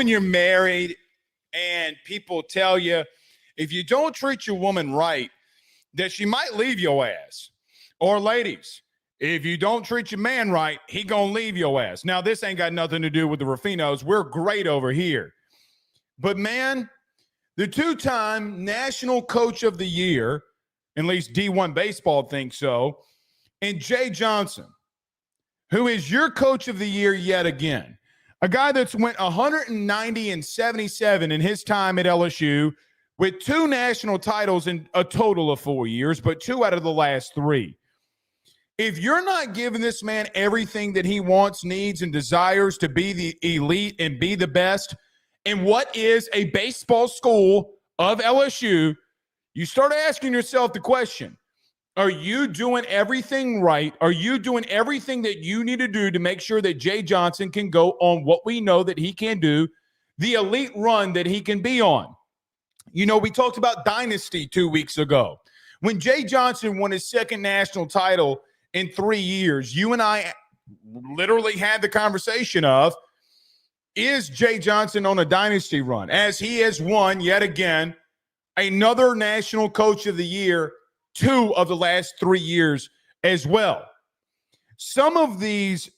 when you're married and people tell you if you don't treat your woman right, that she might leave your ass. Or ladies, if you don't treat your man right, he gonna leave your ass. Now, this ain't got nothing to do with the Ruffinos. We're great over here. But, man, the two-time National Coach of the Year, at least D1 Baseball thinks so, and Jay Johnson, who is your Coach of the Year yet again, a guy that's went 190-77 in his time at LSU with 2 national titles in a total of 4 years, but 2 out of the last 3. If you're not giving this man everything that he wants, needs, and desires to be the elite and be the best in what is a baseball school of LSU, you start asking yourself the question, are you doing everything right? Are you doing everything that you need to do to make sure that Jay Johnson can go on what we know that he can do, the elite run that he can be on? You know, we talked about dynasty 2 weeks ago. When Jay Johnson won his second national title in 3 years, you and I literally had the conversation of, is Jay Johnson on a dynasty run? As he has won yet again another National Coach of the Year 2 of the last 3 years as well. Some of these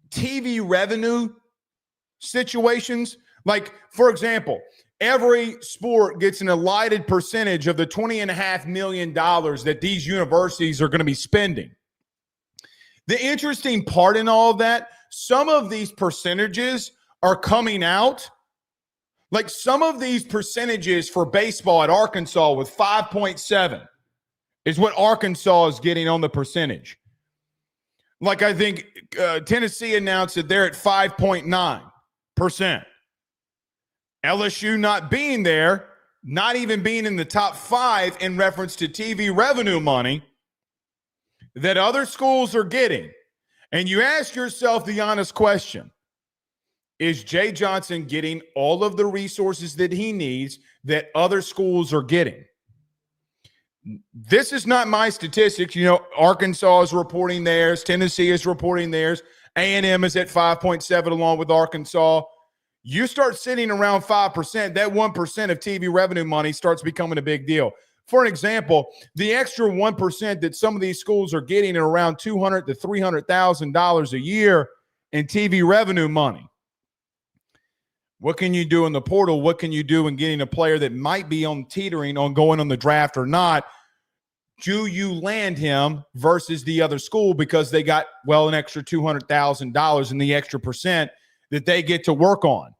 TV revenue situations, like, for example, every sport gets an allotted percentage of the $20.5 million that these universities are going to be spending. The interesting part in all of that, some of these percentages are coming out. Like some of these percentages for baseball at Arkansas with 5.7 is what Arkansas is getting on the percentage. Like I think Tennessee announced that they're at 5.9%. LSU not being there, not even being in the top 5 in reference to TV revenue money that other schools are getting. And you ask yourself the honest question, is Jay Johnson getting all of the resources that he needs that other schools are getting? This is not my statistics. You know, Arkansas is reporting theirs. Tennessee is reporting theirs. A&M is at 5.7 along with Arkansas. You start sitting around 5%, that 1% of TV revenue money starts becoming a big deal. For an example, the extra 1% that some of these schools are getting are around $200,000 to $300,000 a year in TV revenue money. What can you do in the portal? What can you do in getting a player that might be on teetering on going on the draft or not? Do you land him versus the other school because they got, well, an extra $200,000 in the extra percent that they get to work on?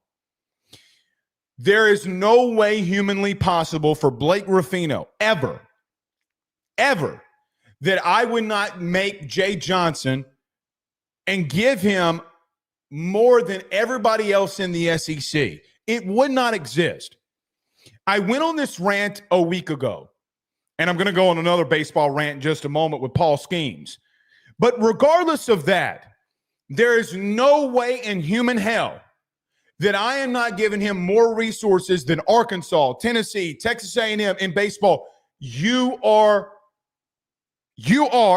There is no way humanly possible for Blake Ruffino ever, that I would not make Jay Johnson and give him more than everybody else in the SEC. It would not exist. I went on this rant a week ago, and I'm going to go on another baseball rant in just a moment with Paul Skenes. But regardless of that, there is no way in human hell that I am not giving him more resources than Arkansas, Tennessee, Texas A&M in baseball. You are,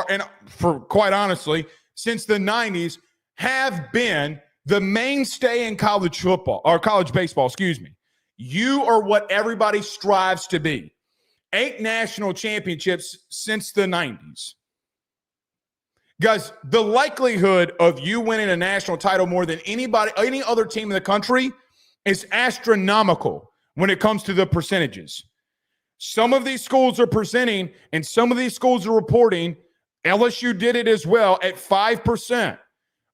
and for quite honestly, since the 90s, have been the mainstay in college football, or college baseball, excuse me. You are what everybody strives to be. 8 national championships since the 90s. Guys, the likelihood of you winning a national title more than anybody, any other team in the country is astronomical when it comes to the percentages. Some of these schools are presenting and some of these schools are reporting. LSU did it as well at 5%.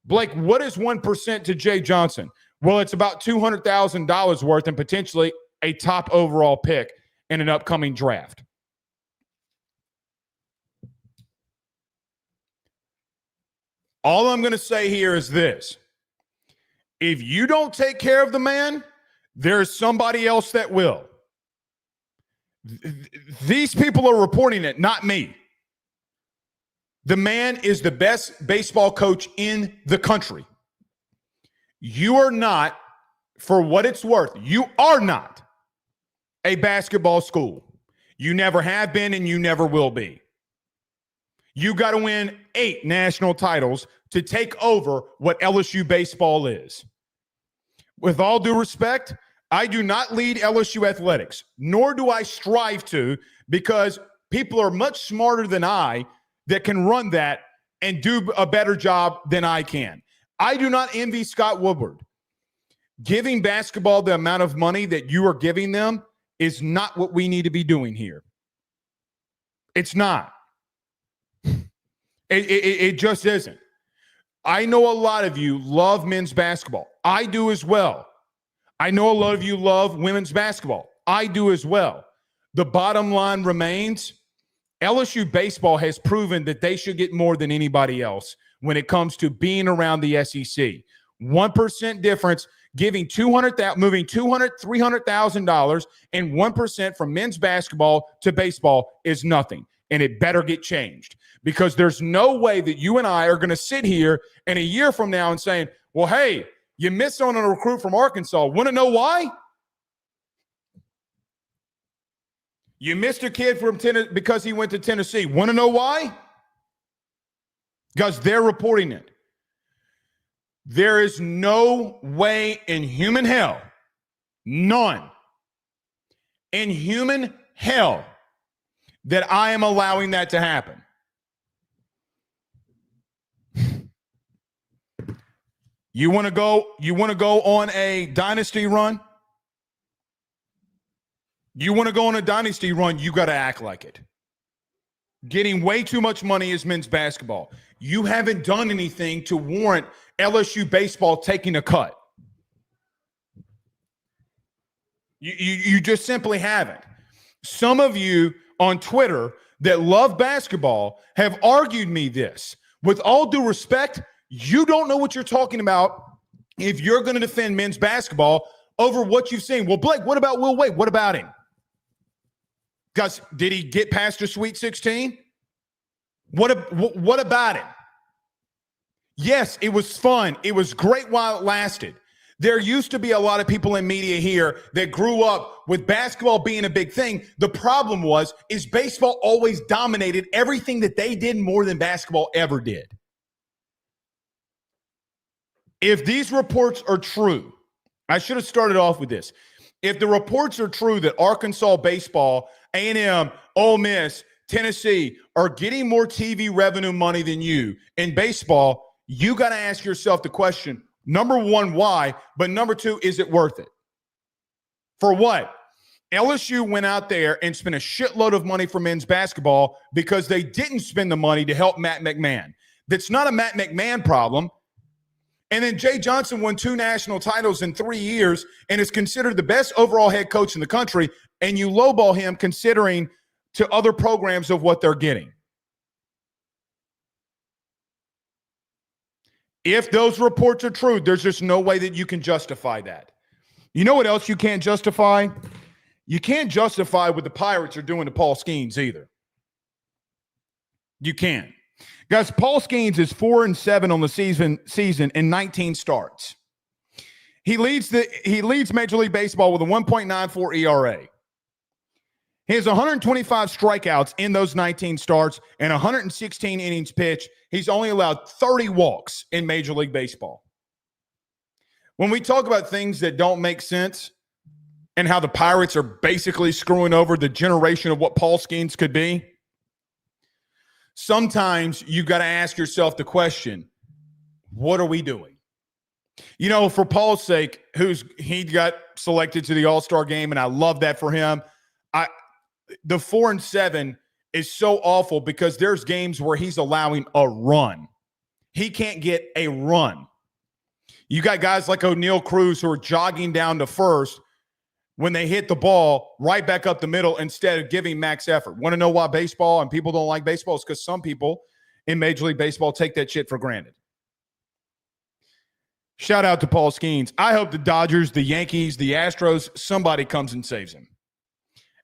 Blake, what is 1% to Jay Johnson? Well, it's about $200,000 worth and potentially a top overall pick in an upcoming draft. All I'm going to say here is this. If you don't take care of the man, there's somebody else that will. These people are reporting it, not me. The man is the best baseball coach in the country. You are not, for what it's worth, you are not a basketball school. You never have been and you never will be. You got to win 8 national titles to take over what LSU baseball is. with all due respect, I do not lead LSU athletics, nor do I strive to, because people are much smarter than I that can run that and do a better job than I can. I do not envy Scott Woodward. Giving basketball the amount of money that you are giving them is not what we need to be doing here. It's not. It just isn't. I know a lot of you love men's basketball. I do as well. I know a lot of you love women's basketball. I do as well. The bottom line remains, LSU baseball has proven that they should get more than anybody else when it comes to being around the SEC. 1% difference, moving $200,000, $300,000, and 1% from men's basketball to baseball is nothing, and it better get changed, because there's no way that you and I are going to sit here in a year from now and saying, well, hey, you missed on a recruit from Arkansas. Want to know why? You missed a kid from Tennessee because he went to Tennessee. Want to know why? Because they're reporting it. There is no way in human hell, none, in human hell, that I am allowing that to happen. You want to go on a dynasty run? You want to go on a dynasty run, you got to act like it. Getting way too much money is men's basketball. You haven't done anything to warrant LSU baseball taking a cut. You just simply haven't. Some of you on Twitter that love basketball have argued me this. With all due respect, you don't know what you're talking about if you're going to defend men's basketball over what you've seen. Well, Blake, what about Will Wade? What about him? Because did he get past the Sweet 16? What about him? Yes, it was fun. It was great while it lasted. There used to be a lot of people in media here that grew up with basketball being a big thing. The problem is baseball always dominated everything that they did more than basketball ever did. If these reports are true, I should have started off with this. If the reports are true that Arkansas baseball, A&M, Ole Miss, Tennessee are getting more TV revenue money than you in baseball, you got to ask yourself the question, number one, why? But number two, is it worth it? For what? LSU went out there and spent a shitload of money for men's basketball because they didn't spend the money to help Matt McMahon. That's not a Matt McMahon problem. And then Jay Johnson won 2 national titles in 3 years and is considered the best overall head coach in the country, and you lowball him considering to other programs of what they're getting. If those reports are true, there's just no way that you can justify that. You know what else you can't justify? You can't justify what the Pirates are doing to Paul Skenes either. You can't. Guys, Paul Skenes is 4-7 on the season in 19 starts. He leads Major League Baseball with a 1.94 ERA. He has 125 strikeouts in those 19 starts and 116 innings pitched. He's only allowed 30 walks in Major League Baseball. When we talk about things that don't make sense and how the Pirates are basically screwing over the generation of what Paul Skenes could be, sometimes you've got to ask yourself the question, what are we doing? You know, for Paul's sake, he got selected to the All-Star game, and I love that for him. The 4-7 is so awful because there's games where he's allowing a run. He can't get a run. You got guys like O'Neal Cruz who are jogging down to first when they hit the ball right back up the middle instead of giving max effort. Want to know why baseball and people don't like baseball? It's because some people in Major League Baseball take that shit for granted. Shout out to Paul Skenes. I hope the Dodgers, the Yankees, the Astros, somebody comes and saves him.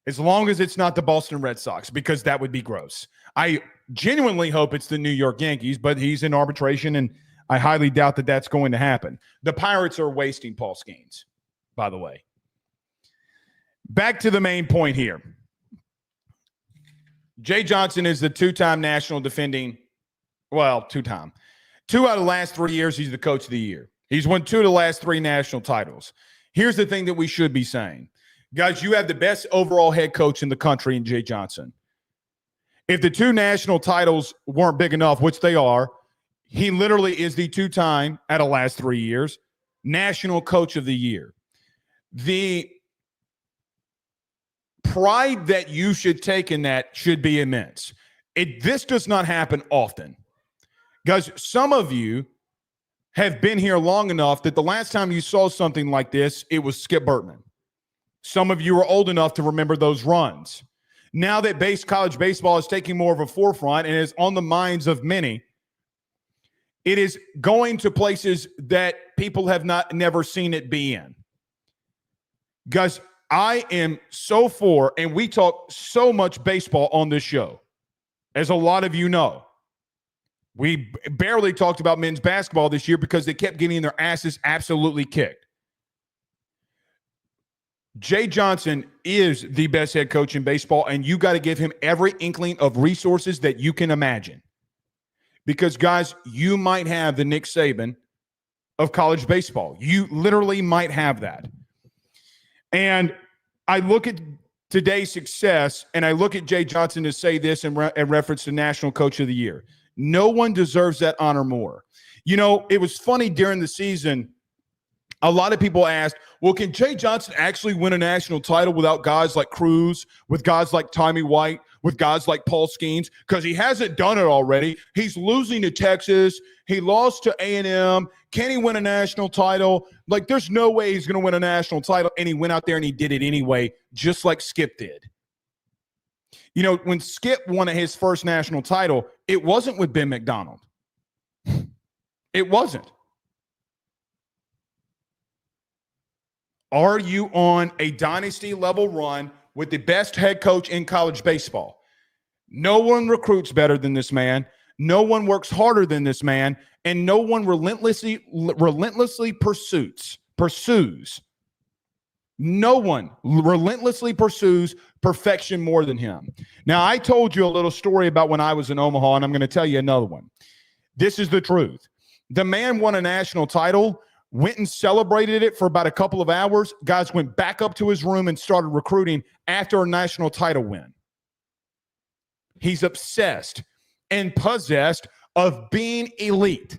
As long as it's not the Boston Red Sox, because that would be gross. I genuinely hope it's the New York Yankees, but he's in arbitration, and I highly doubt that that's going to happen. The Pirates are wasting Paul Skenes, by the way. Back to the main point here. Jay Johnson is the two-time national defending, two-time. 2 out of the last 3 years, he's the coach of the year. He's won 2 of the last 3 national titles. Here's the thing that we should be saying. Guys, you have the best overall head coach in the country in Jay Johnson. If the 2 national titles weren't big enough, which they are, he literally is the 2-time, out of the last 3 years, National Coach of the Year. The pride that you should take in that should be immense. This does not happen often. Guys, some of you have been here long enough that the last time you saw something like this, it was Skip Bertman. Some of you are old enough to remember those runs. Now that college baseball is taking more of a forefront and is on the minds of many, it is going to places that people have never seen it be in. Guys, I am so for, and we talk so much baseball on this show, as a lot of you know. We barely talked about men's basketball this year because they kept getting their asses absolutely kicked. Jay Johnson is the best head coach in baseball, and you got to give him every inkling of resources that you can imagine. Because, guys, you might have the Nick Saban of college baseball. You literally might have that. And I look at today's success, and I look at Jay Johnson to say this in reference to National Coach of the Year. No one deserves that honor more. You know, it was funny during the season, a lot of people asked, well, can Jay Johnson actually win a national title without guys like Cruz, with guys like Tommy White, with guys like Paul Skenes? Because he hasn't done it already. He's losing to Texas. He lost to A&M. Can he win a national title? Like, there's no way he's going to win a national title. And he went out there and he did it anyway, just like Skip did. You know, when Skip won his first national title, it wasn't with Ben McDonald. It wasn't. Are you on a dynasty level run with the best head coach in college baseball? No one recruits better than this man. No one works harder than this man, and no one relentlessly pursues. No one relentlessly pursues perfection more than him. Now, I told you a little story about when I was in Omaha, and I'm going to tell you another one. This is the truth. The man won a national title, went and celebrated it for about a couple of hours. Guys went back up to his room and started recruiting after a national title win. He's obsessed and possessed of being elite.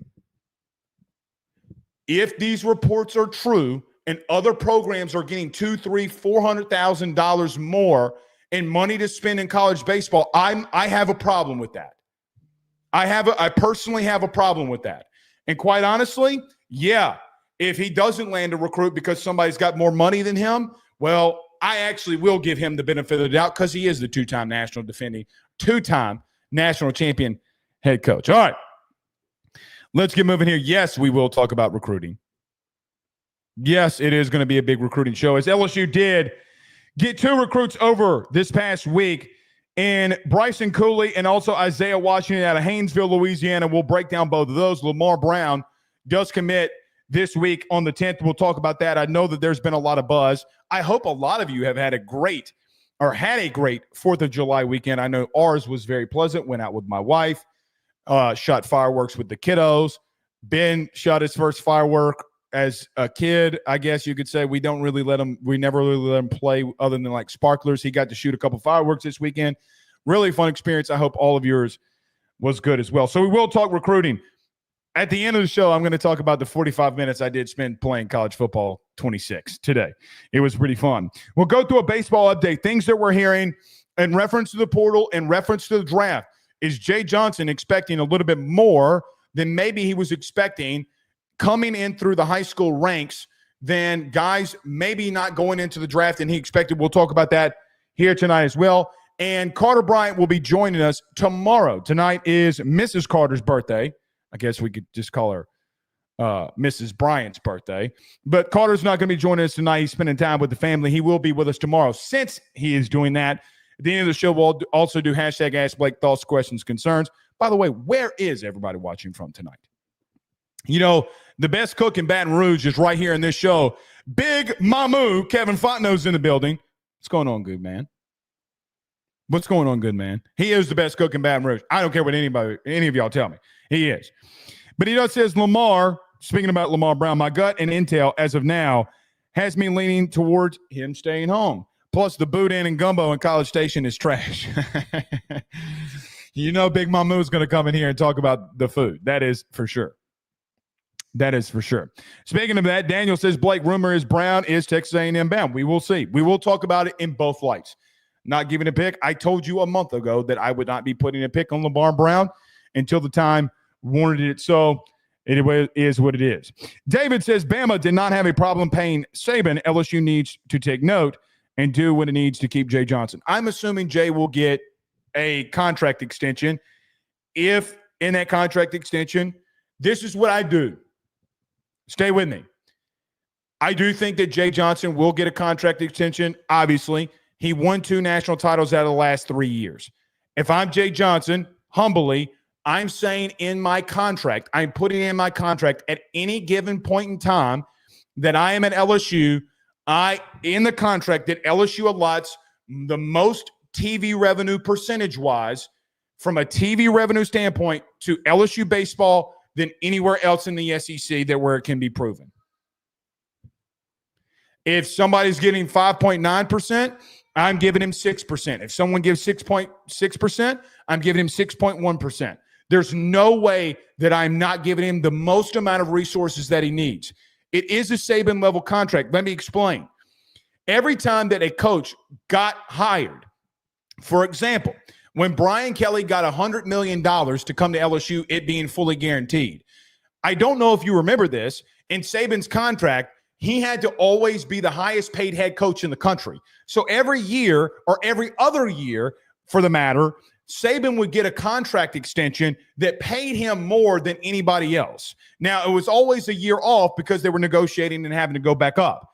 If these reports are true and other programs are getting $200,000, $300,000, $400,000 more in money to spend in college baseball, I have a problem with that. I personally have a problem with that. And quite honestly, yeah, if he doesn't land a recruit because somebody's got more money than him, well, I actually will give him the benefit of the doubt because he is the two-time national champion head coach. All right, let's get moving here. Yes, we will talk about recruiting. Yes, it is going to be a big recruiting show, as LSU did get 2 recruits over this past week in Bryson Cooley and also Isaiah Washington out of Haynesville, Louisiana. We'll break down both of those. Lamar Brown does commit this week on the 10th. We'll talk about that. I know that there's been a lot of buzz. I hope a lot of you have had a great 4th of July weekend. I know ours was very pleasant. Went out with my wife, shot fireworks with the kiddos. Ben shot his first firework as a kid, I guess you could say. We never really let him play other than like sparklers. He got to shoot a couple fireworks this weekend. Really fun experience. I hope all of yours was good as well. So we will talk recruiting. At the end of the show, I'm going to talk about the 45 minutes I did spend playing college football 26 today. It was pretty fun. We'll go through a baseball update, things that we're hearing in reference to the portal, in reference to the draft. Is Jay Johnson expecting a little bit more than maybe he was expecting coming in through the high school ranks than guys maybe not going into the draft and he expected? We'll talk about that here tonight as well. And Carter Bryant will be joining us tomorrow. Tonight is Mrs. Carter's birthday. I guess we could just call her Mrs. Bryant's birthday. But Carter's not going to be joining us tonight. He's spending time with the family. He will be with us tomorrow. Since he is doing that, at the end of the show, we'll also do hashtag Ask Blake thoughts, questions, concerns. By the way, where is everybody watching from tonight? You know, the best cook in Baton Rouge is right here in this show. Big Mamu, Kevin Fontenot's in the building. What's going on, good man? What's going on, good man? He is the best cook in Baton Rouge. I don't care what any of y'all tell me. He is. But he does says Lamar speaking about Lamar Brown, my gut and intel as of now has me leaning towards him staying home. Plus, the boudin and gumbo in College Station is trash. You know Big Mamu's going to come in here and talk about the food. That is for sure. That is for sure. Speaking of that, Daniel says, Blake, rumor is Brown is Texas A&M bound. We will see. We will talk about it in both lights. Not giving a pick. I told you a month ago that I would not be putting a pick on Lamar Brown until the time warranted it. So it is what it is. David says, Bama did not have a problem paying Saban. LSU needs to take note and do what it needs to keep Jay Johnson. I'm assuming Jay will get a contract extension. If in that contract extension, this is what I do. Stay with me. I do think that Jay Johnson will get a contract extension. Obviously, he won 2 national titles out of the last 3 years. If I'm Jay Johnson, humbly, I'm saying in my contract, I'm putting in my contract at any given point in time that I am at LSU, in the contract that LSU allots the most TV revenue percentage-wise from a TV revenue standpoint to LSU baseball than anywhere else in the SEC where it can be proven. If somebody's getting 5.9%, I'm giving him 6%. If someone gives 6.6%, I'm giving him 6.1%. There's no way that I'm not giving him the most amount of resources that he needs. It is a Saban-level contract. Let me explain. Every time that a coach got hired, for example, when Brian Kelly got $100 million to come to LSU, it being fully guaranteed. I don't know if you remember this. In Saban's contract, he had to always be the highest paid head coach in the country. So every year or every other year, for the matter, Saban would get a contract extension that paid him more than anybody else. Now, it was always a year off because they were negotiating and having to go back up.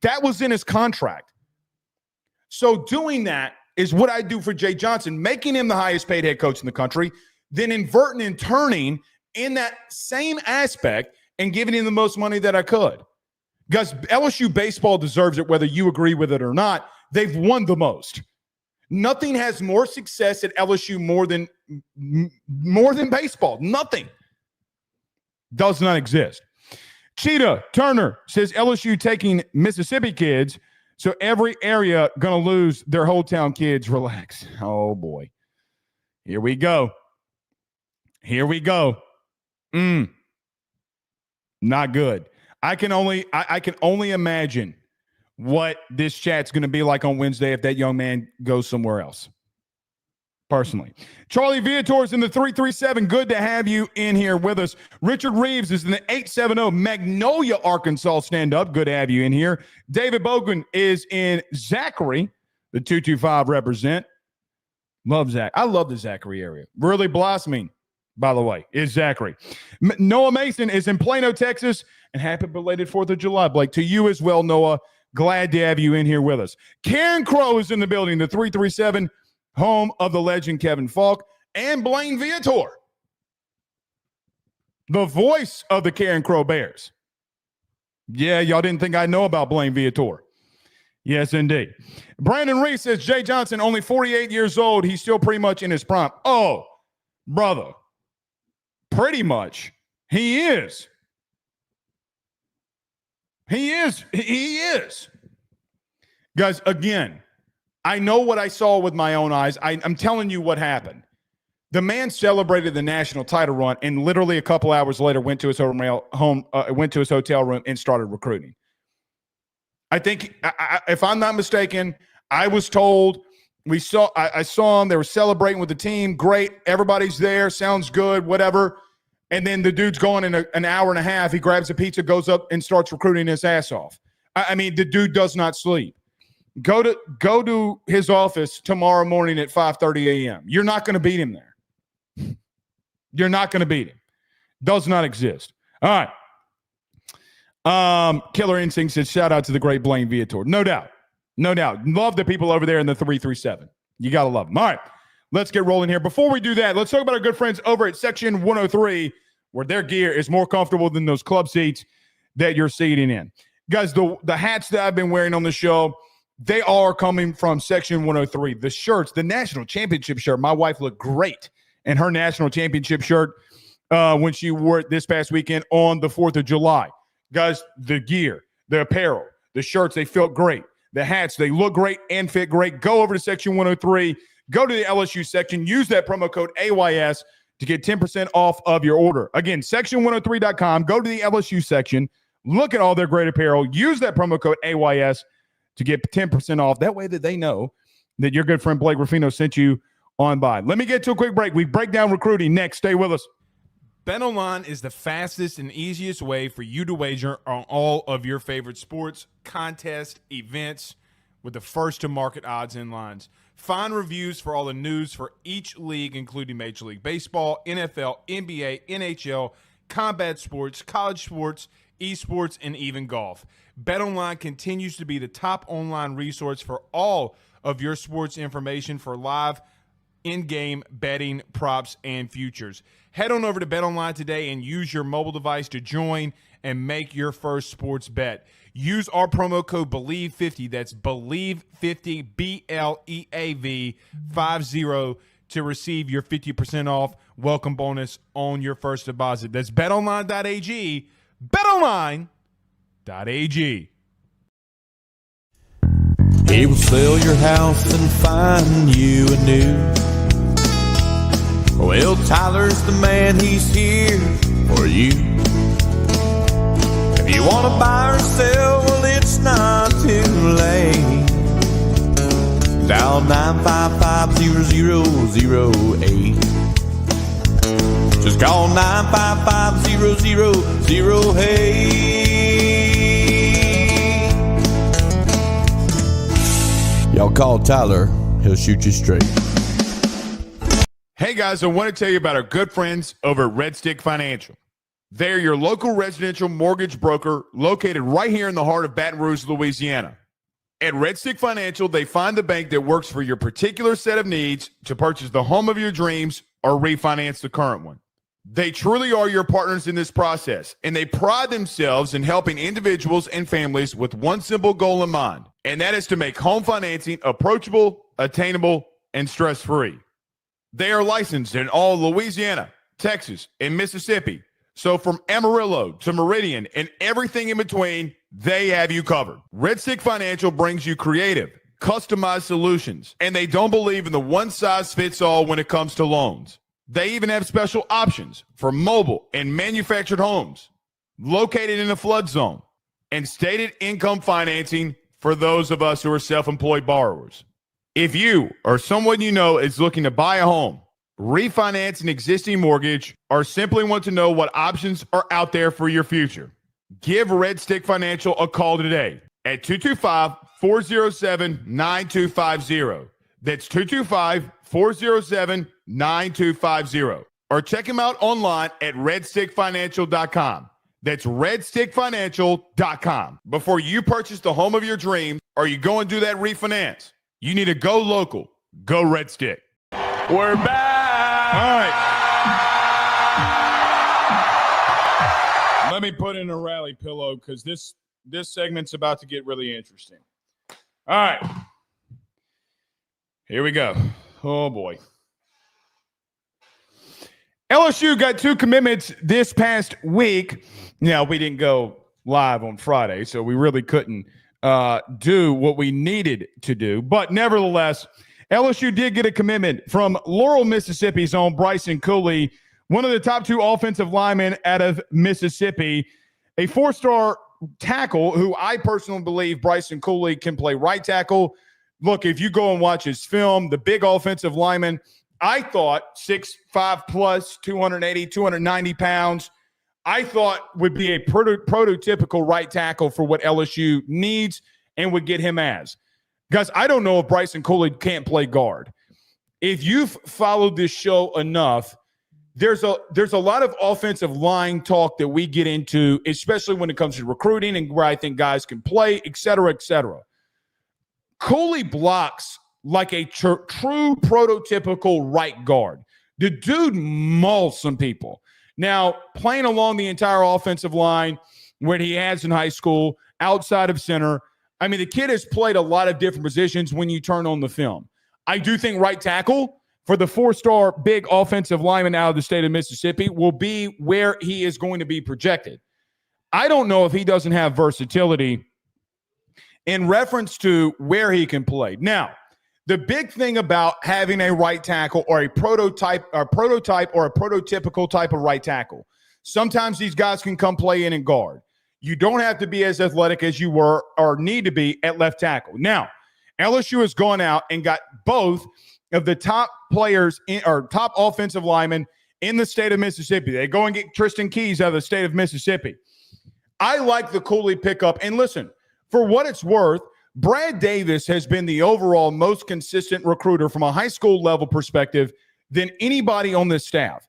That was in his contract. So doing that is what I do for Jay Johnson, making him the highest paid head coach in the country, then inverting and turning in that same aspect and giving him the most money that I could. Because LSU baseball deserves it, whether you agree with it or not. They've won the most. Nothing has more success at LSU more than baseball. Nothing. Does not exist. Cheetah Turner says LSU taking Mississippi kids, so every area going to lose their whole town kids. Relax. Oh, boy. Here we go. Here we go. Not good. I can only imagine what this chat's going to be like on Wednesday if that young man goes somewhere else. Personally. Charlie Viator's in the 337. Good to have you in here with us. Richard Reeves is in the 870 Magnolia, Arkansas. Stand up. Good to have you in here. David Bogan is in Zachary, the 225 represent. Love Zach. I love the Zachary area. Really blossoming, by the way, is Zachary. Noah Mason is in Plano, Texas. And happy belated 4th of July, Blake. To you as well, Noah. Glad to have you in here with us. Karen Crow is in the building, the 337, home of the legend Kevin Falk, and Blaine Viator, the voice of the Karen Crow Bears. Yeah, y'all didn't think I know about Blaine Viator. Yes, indeed. Brandon Reese says, Jay Johnson, only 48 years old. He's still pretty much in his prime. Oh, brother. Pretty much. He is. He is. Guys, again, I know what I saw with my own eyes. I'm telling you what happened. The man celebrated the national title run and literally a couple hours later went to his hotel room and started recruiting. I think, if I'm not mistaken, I was told I saw him. They were celebrating with the team. Great. Everybody's there. Sounds good. Whatever. And then the dude's gone in an hour and a half. He grabs a pizza, goes up, and starts recruiting his ass off. I mean, the dude does not sleep. Go to his office tomorrow morning at 5:30 a.m. You're not going to beat him there. You're not going to beat him. Does not exist. All right. Killer Instinct says, shout out to the great Blaine Viator. No doubt. No doubt. Love the people over there in the 337. You got to love them. All right. Let's get rolling here. Before we do that, let's talk about our good friends over at Section 103, where their gear is more comfortable than those club seats that you're seating in. Guys, the hats that I've been wearing on the show, they are coming from Section 103. The shirts, the national championship shirt, my wife looked great in her national championship shirt. when she wore it this past weekend on the 4th of July. Guys, the gear, the apparel, the shirts, they felt great. The hats, they look great and fit great. Go over to Section 103. Go to the LSU section. Use that promo code AYS to get 10% off of your order. Again, section103.com. Go to the LSU section. Look at all their great apparel. Use that promo code AYS to get 10% off. That way that they know that your good friend Blake Ruffino sent you on by. Let me get to a quick break. We break down recruiting next. Stay with us. BetOnline is the fastest and easiest way for you to wager on all of your favorite sports, contests, events with the first-to-market odds and lines. Find reviews for all the news for each league, including Major League Baseball, NFL, NBA, NHL, combat sports, college sports, esports, and even golf. BetOnline continues to be the top online resource for all of your sports information for live in-game betting, props, and futures. Head on over to BetOnline today and use your mobile device to join and make your first sports bet. Use our promo code BELIEVE50, that's BELIEVE50, BLEAV 50, to receive your 50% off welcome bonus on your first deposit. That's betonline.ag, betonline.ag. He will sell your house and find you a new. Well, Tyler's the man, he's here for you. If you want to buy or sell, well, it's not too late. Dial 955-0008. Just call 955-0008. Y'all call Tyler, he'll shoot you straight. Hey guys, I want to tell you about our good friends over at Red Stick Financial. They're your local residential mortgage broker located right here in the heart of Baton Rouge, Louisiana. At Red Stick Financial, they find the bank that works for your particular set of needs to purchase the home of your dreams or refinance the current one. They truly are your partners in this process, and they pride themselves in helping individuals and families with one simple goal in mind, and that is to make home financing approachable, attainable, and stress-free. They are licensed in all Louisiana, Texas, and Mississippi. So from Amarillo to Meridian and everything in between, they have you covered. Red Stick Financial brings you creative, customized solutions, and they don't believe in the one-size-fits-all when it comes to loans. They even have special options for mobile and manufactured homes located in a flood zone and stated income financing for those of us who are self-employed borrowers. If you or someone you know is looking to buy a home, refinance an existing mortgage, or simply want to know what options are out there for your future, give Red Stick Financial a call today at 225-407-9250. That's 225-407-9250. Or check them out online at redstickfinancial.com. That's redstickfinancial.com. Before you purchase the home of your dreams or you go and do that refinance, you need to go local. Go Red Stick. We're back. All right. Let me put in a rally pillow because this segment's about to get really interesting. All right. Here we go. Oh, boy. LSU got 2 commitments this past week. Now, we didn't go live on Friday, so we really couldn't do what we needed to do. But nevertheless, LSU did get a commitment from Laurel, Mississippi's own Bryson Cooley, one of the top 2 offensive linemen out of Mississippi, a 4-star tackle who I personally believe Bryson Cooley can play right tackle. Look, if you go and watch his film, the big offensive lineman, I thought 6'5 plus, 280, 290 pounds, I thought would be a prototypical right tackle for what LSU needs and would get him as. Guys, I don't know if Bryson Cooley can't play guard. If you've followed this show enough, there's a lot of offensive line talk that we get into, especially when it comes to recruiting and where I think guys can play, et cetera, et cetera. Cooley blocks like a true prototypical right guard. The dude mauls some people. Now, playing along the entire offensive line where he has in high school, outside of center, I mean, the kid has played a lot of different positions when you turn on the film. I do think right tackle, for the 4-star big offensive lineman out of the state of Mississippi will be where he is going to be projected. I don't know if he doesn't have versatility in reference to where he can play. Now, the big thing about having a right tackle or a prototype or a prototypical type of right tackle, sometimes these guys can come play in and guard. You don't have to be as athletic as you were or need to be at left tackle. Now, LSU has gone out and got both of the top players or top offensive linemen in the state of Mississippi. They go and get Tristan Keys out of the state of Mississippi. I like the Cooley pickup. And listen, for what it's worth, Brad Davis has been the overall most consistent recruiter from a high school level perspective than anybody on this staff.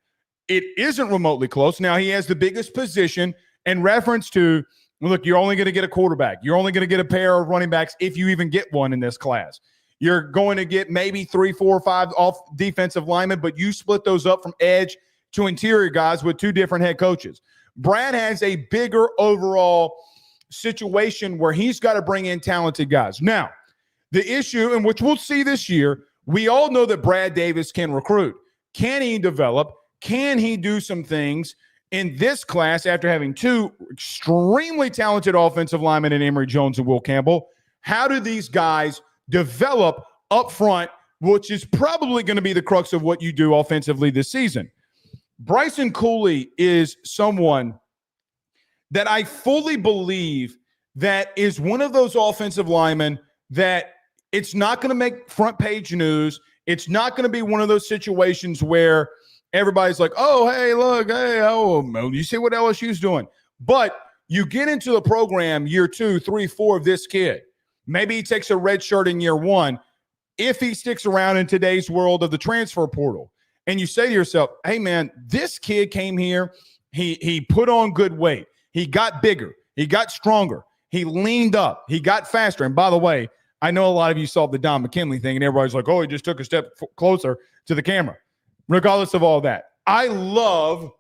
It isn't remotely close. Now, he has the biggest position in reference to, look, you're only going to get a quarterback. You're only going to get a pair of running backs if you even get one in this class. You're going to get maybe 3, 4, 5 off defensive linemen, but you split those up from edge to interior guys with 2 different head coaches. Brad has a bigger overall situation where he's got to bring in talented guys. Now, the issue, and which we'll see this year, we all know that Brad Davis can recruit. Can he develop? Can he do some things in this class after having 2 extremely talented offensive linemen in Emory Jones and Will Campbell? How do these guys develop up front, which is probably going to be the crux of what you do offensively this season? Bryson Cooley is someone that I fully believe that is one of those offensive linemen that it's not going to make front page news. It's not going to be one of those situations where everybody's like, oh, hey, look, hey, oh, you see what LSU's doing. But you get into the program year 2, 3, 4 of this kid. Maybe he takes a red shirt in year 1 if he sticks around in today's world of the transfer portal. And you say to yourself, hey, man, this kid came here. He put on good weight. He got bigger. He got stronger. He leaned up. He got faster. And by the way, I know a lot of you saw the Don McKinley thing, and everybody's like, oh, he just took a step closer to the camera. Regardless of all that, I love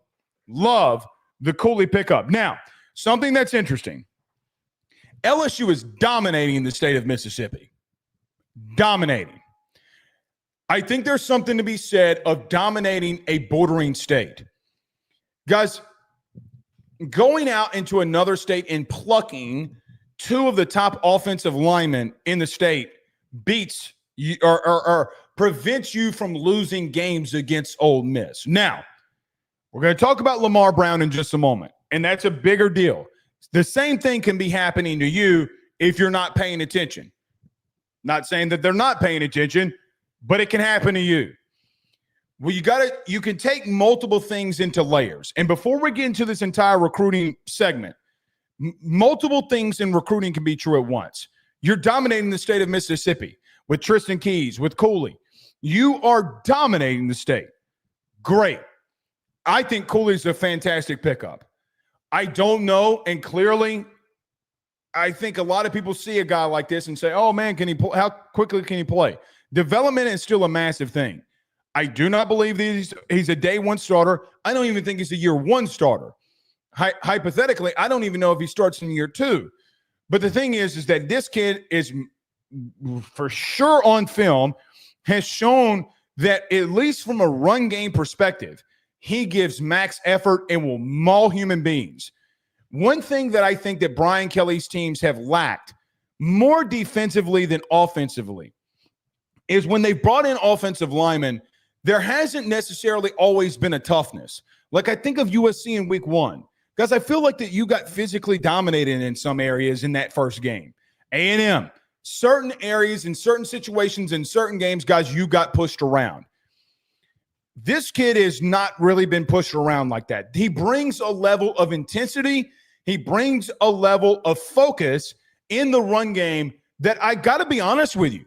the Cooley pickup. Now, something that's interesting. LSU is dominating the state of Mississippi. Dominating. I think there's something to be said of dominating a bordering state. Guys, going out into another state and plucking 2 of the top offensive linemen in the state beats you or prevents you from losing games against Ole Miss. Now, we're going to talk about Lamar Brown in just a moment, and that's a bigger deal. The same thing can be happening to you if you're not paying attention. Not saying that they're not paying attention, but it can happen to you. Well, you can take multiple things into layers. And before we get into this entire recruiting segment, multiple things in recruiting can be true at once. You're dominating the state of Mississippi with Tristan Keys, with Cooley. You are dominating the state. Great. I think Cooley's a fantastic pickup. I don't know, and clearly, I think a lot of people see a guy like this and say, oh, man, how quickly can he play? Development is still a massive thing. I do not believe that he's a day 1 starter. I don't even think he's a year 1 starter. Hypothetically, I don't even know if he starts in year 2. But the thing is that this kid is for sure on film, has shown that at least from a run game perspective, he gives max effort and will maul human beings. One thing that I think that Brian Kelly's teams have lacked more defensively than offensively is when they brought in offensive linemen, there hasn't necessarily always been a toughness. Like I think of USC in week 1, because I feel like that you got physically dominated in some areas in that first game. A&M, certain areas in certain situations in certain games, guys, you got pushed around. This kid has not really been pushed around like that. He brings a level of intensity. He brings a level of focus in the run game that I got to be honest with you.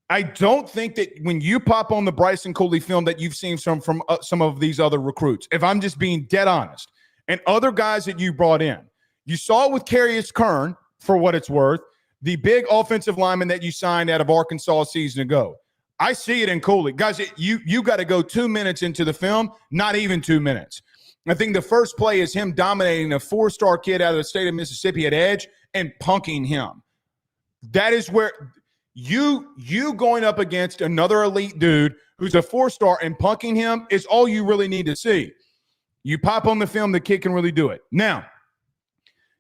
I don't think that when you pop on the Bryson Cooley film that you've seen from some of these other recruits, if I'm just being dead honest, and other guys that you brought in, you saw it with Carius Kern, for what it's worth, the big offensive lineman that you signed out of Arkansas a season ago. I see it in Cooley. Guys, you got to go 2 minutes into the film, not even 2 minutes. I think the first play is him dominating a 4-star kid out of the state of Mississippi at edge and punking him. That is where You going up against another elite dude who's a 4-star and punking him is all you really need to see. You pop on the film, the kid can really do it. Now,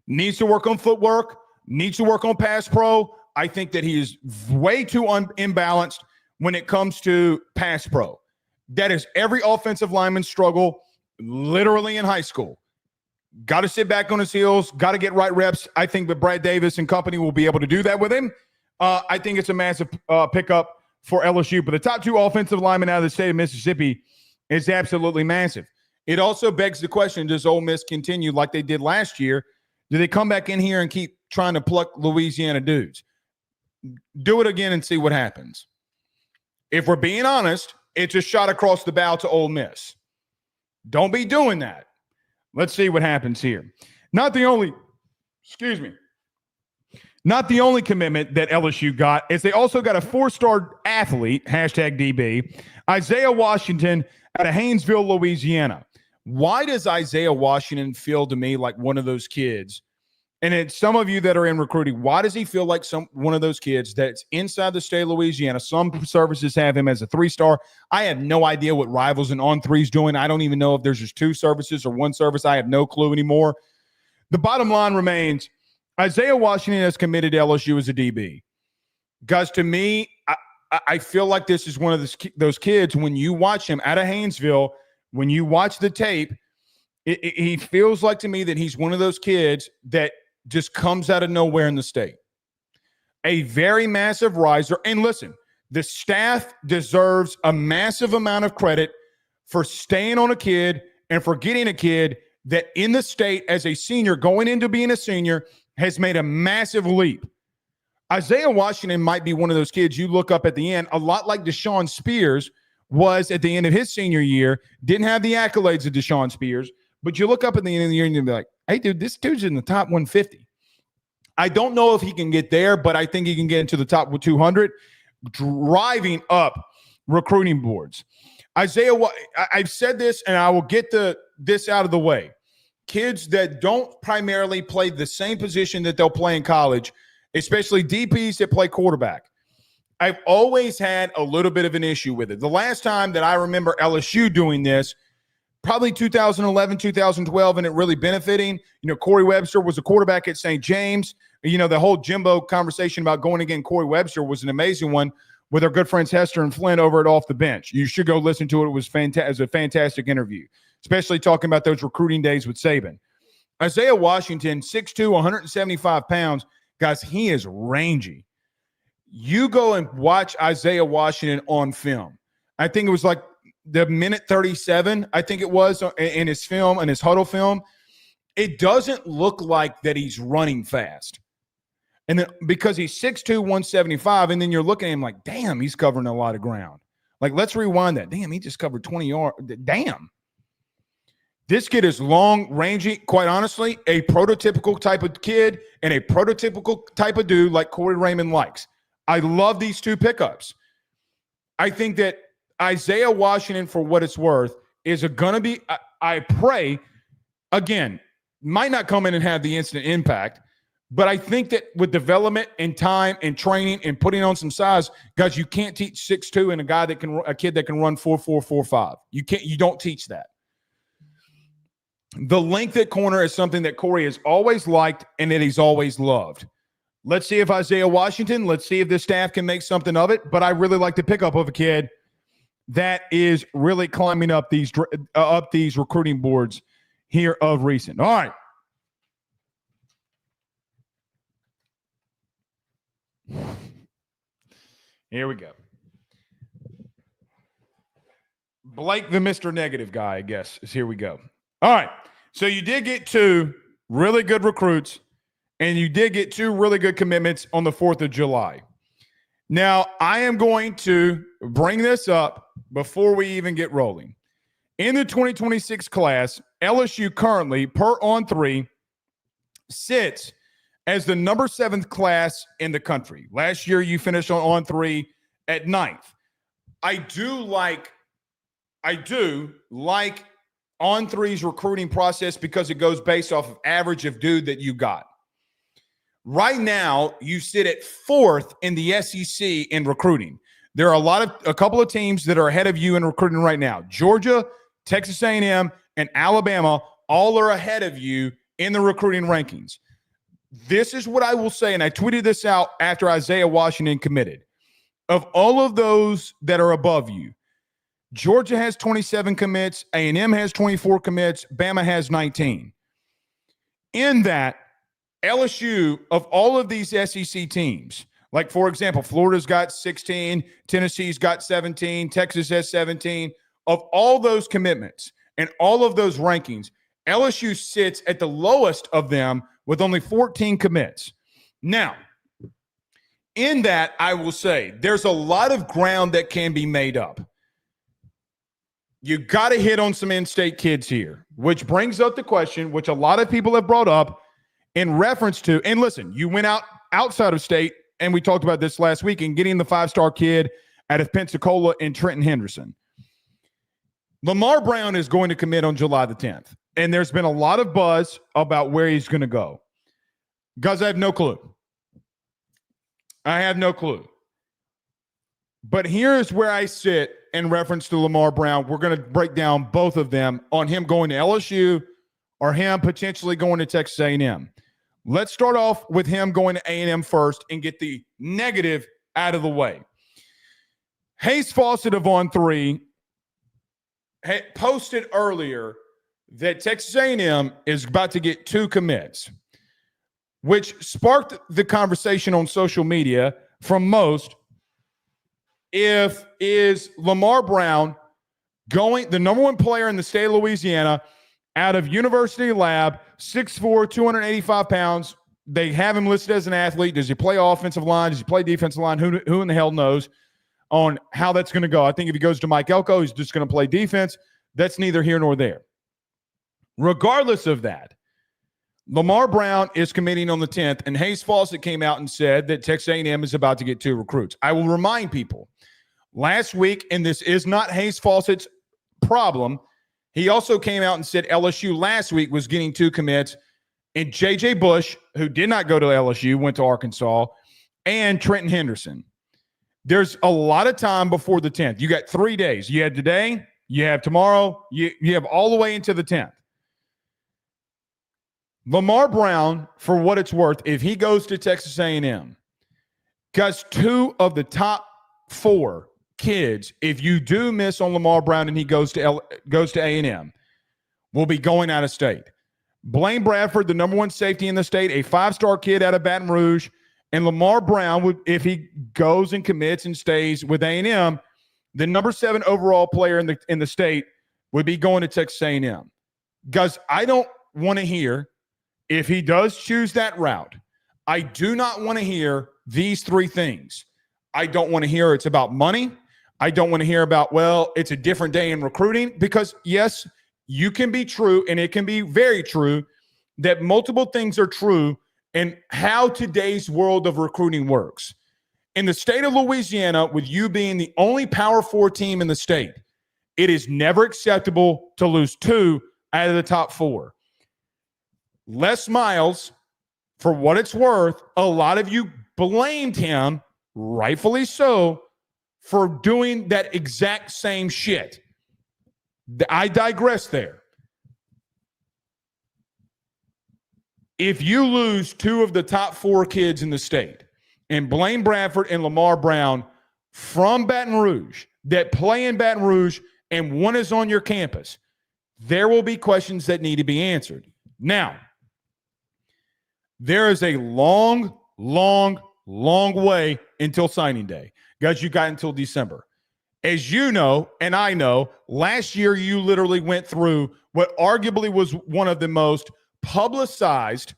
needs to work on footwork, needs to work on pass pro. I think that he is way too imbalanced when it comes to pass pro. That is every offensive lineman's struggle, literally in high school. Got to sit back on his heels, got to get right reps. I think that Brad Davis and company will be able to do that with him. I think it's a massive pickup for LSU. But the top 2 offensive linemen out of the state of Mississippi is absolutely massive. It also begs the question, does Ole Miss continue like they did last year? Do they come back in here and keep trying to pluck Louisiana dudes? Do it again and see what happens. If we're being honest, it's a shot across the bow to Ole Miss. Don't be doing that. Let's see what happens here. Not the only commitment that LSU got is they also got a 4-star athlete, #DB, Isaiah Washington out of Haynesville, Louisiana. Why does Isaiah Washington feel to me like one of those kids? And it's some of you that are in recruiting. Why does he feel like one of those kids that's inside the state of Louisiana? Some services have him as a 3-star. I have no idea what Rivals and On3's doing. I don't even know if there's just 2 services or 1 service. I have no clue anymore. The bottom line remains, Isaiah Washington has committed to LSU as a DB. Guys, to me, I feel like this is one of those kids, when you watch him out of Haynesville, when you watch the tape, he feels like to me that he's one of those kids that just comes out of nowhere in the state. A very massive riser. And listen, the staff deserves a massive amount of credit for staying on a kid and for getting a kid that in the state as a senior, going into being a senior, has made a massive leap. Isaiah Washington might be one of those kids you look up at the end, a lot like Deshaun Spears was at the end of his senior year, didn't have the accolades of Deshaun Spears, but you look up at the end of the year and you'll be like, hey, dude, this dude's in the top 150. I don't know if he can get there, but I think he can get into the top 200, driving up recruiting boards. Isaiah, I've said this, and I will get this out of the way. Kids that don't primarily play the same position that they'll play in college, especially DPs that play quarterback, I've always had a little bit of an issue with it. The last time that I remember LSU doing this, probably 2011, 2012, and it really benefiting. Corey Webster was a quarterback at St. James. The whole Jimbo conversation about going against Corey Webster was an amazing one with our good friends Hester and Flynn over at Off the Bench. You should go listen to it. It was a fantastic interview, especially talking about those recruiting days with Saban. Isaiah Washington, 6'2", 175 pounds. Guys, he is rangy. You go and watch Isaiah Washington on film. I think it was like the minute 37, I think it was, in his film, in his huddle film. It doesn't look like that he's running fast. And then because he's 6'2", 175, and then you're looking at him like, damn, he's covering a lot of ground. Like, let's rewind that. Damn, he just covered 20 yards. Damn. This kid is long, rangy, quite honestly, a prototypical type of kid and a prototypical type of dude like Corey Raymond likes. I love these 2 pickups. I think that Isaiah Washington, for what it's worth, is going to be, I pray, again, might not come in and have the instant impact, but I think that with development and time and training and putting on some size, guys, you can't teach 6'2" and a kid that can run 4.4, 4.5. You don't teach that. The length at corner is something that Corey has always liked and that he's always loved. Let's see if Isaiah Washington, let's see if the staff can make something of it. But I really like the pickup of a kid that is really climbing up these recruiting boards here of recent. All right. Here we go. Blake, the Mr. Negative guy, I guess, is here we go. All right. So you did get 2 really good recruits, and you did get 2 really good commitments on the 4th of July. Now, I am going to bring this up before we even get rolling. In the 2026 class, LSU currently, per On3, sits as the number 7th class in the country. Last year, you finished on 3 at 9th. I do like On3's recruiting process because it goes based off of average of dude that you got. Right now, you sit at 4th in the SEC in recruiting. There are a couple of teams that are ahead of you in recruiting right now. Georgia, Texas A&M, and Alabama all are ahead of you in the recruiting rankings. This is what I will say, and I tweeted this out after Isaiah Washington committed. Of all of those that are above you, Georgia has 27 commits, A&M has 24 commits, Bama has 19. In that, LSU, of all of these SEC teams, like, for example, Florida's got 16, Tennessee's got 17, Texas has 17. Of all those commitments and all of those rankings, LSU sits at the lowest of them with only 14 commits. Now, in that, I will say there's a lot of ground that can be made up. You got to hit on some in-state kids here, which brings up the question, which a lot of people have brought up in reference to, and listen, you went outside of state, and we talked about this last week, and getting the 5-star kid out of Pensacola and Trenton Henderson. Lamar Brown is going to commit on July the 10th, and there's been a lot of buzz about where he's going to go. Guys, I have no clue. But here's where I sit in reference to Lamar Brown. We're going to break down both of them on him going to LSU or him potentially going to Texas A&M. Let's start off with him going to A&M first and get the negative out of the way. Hayes Fawcett of On3 had posted earlier that Texas A&M is about to get 2 commits, which sparked the conversation on social media from most. Is Lamar Brown going, the number 1 player in the state of Louisiana, out of University Lab, 6'4", 285 pounds. They have him listed as an athlete. Does he play offensive line? Does he play defensive line? Who in the hell knows on how that's going to go? I think if he goes to Mike Elko, he's just going to play defense. That's neither here nor there. Regardless of that, Lamar Brown is committing on the 10th, and Hayes Fawcett came out and said that Texas A&M is about to get 2 recruits. I will remind people, last week, and this is not Hayes Fawcett's problem, he also came out and said LSU last week was getting 2 commits, and J.J. Bush, who did not go to LSU, went to Arkansas, and Trenton Henderson. There's a lot of time before the 10th. You got 3 days. You have today, you have tomorrow, you have all the way into the 10th. Lamar Brown, for what it's worth, if he goes to Texas A&M, guys, 2 of the top 4 kids, if you do miss on Lamar Brown and he goes to A&M, will be going out of state. Blaine Bradford, the number 1 safety in the state, a 5-star kid out of Baton Rouge, and Lamar Brown, would, if he goes and commits and stays with A&M, the number 7 overall player in the state would be going to Texas A&M. Guys, I don't want to hear, if he does choose that route, I do not want to hear these 3 things. I don't want to hear it's about money. I don't want to hear about, well, it's a different day in recruiting, because yes, you can be true, and it can be very true, that multiple things are true in how today's world of recruiting works. In the state of Louisiana, with you being the only Power 4 team in the state, it is never acceptable to lose 2 out of the top 4. Les Miles, for what it's worth, a lot of you blamed him, rightfully so, for doing that exact same shit. I digress there. If you lose 2 of the top 4 kids in the state, and Blaine Bradford and Lamar Brown from Baton Rouge, that play in Baton Rouge, and one is on your campus, there will be questions that need to be answered. Now, there is a long way until signing day. Guys, you got until December. As you know, and I know, last year you literally went through what arguably was one of the most publicized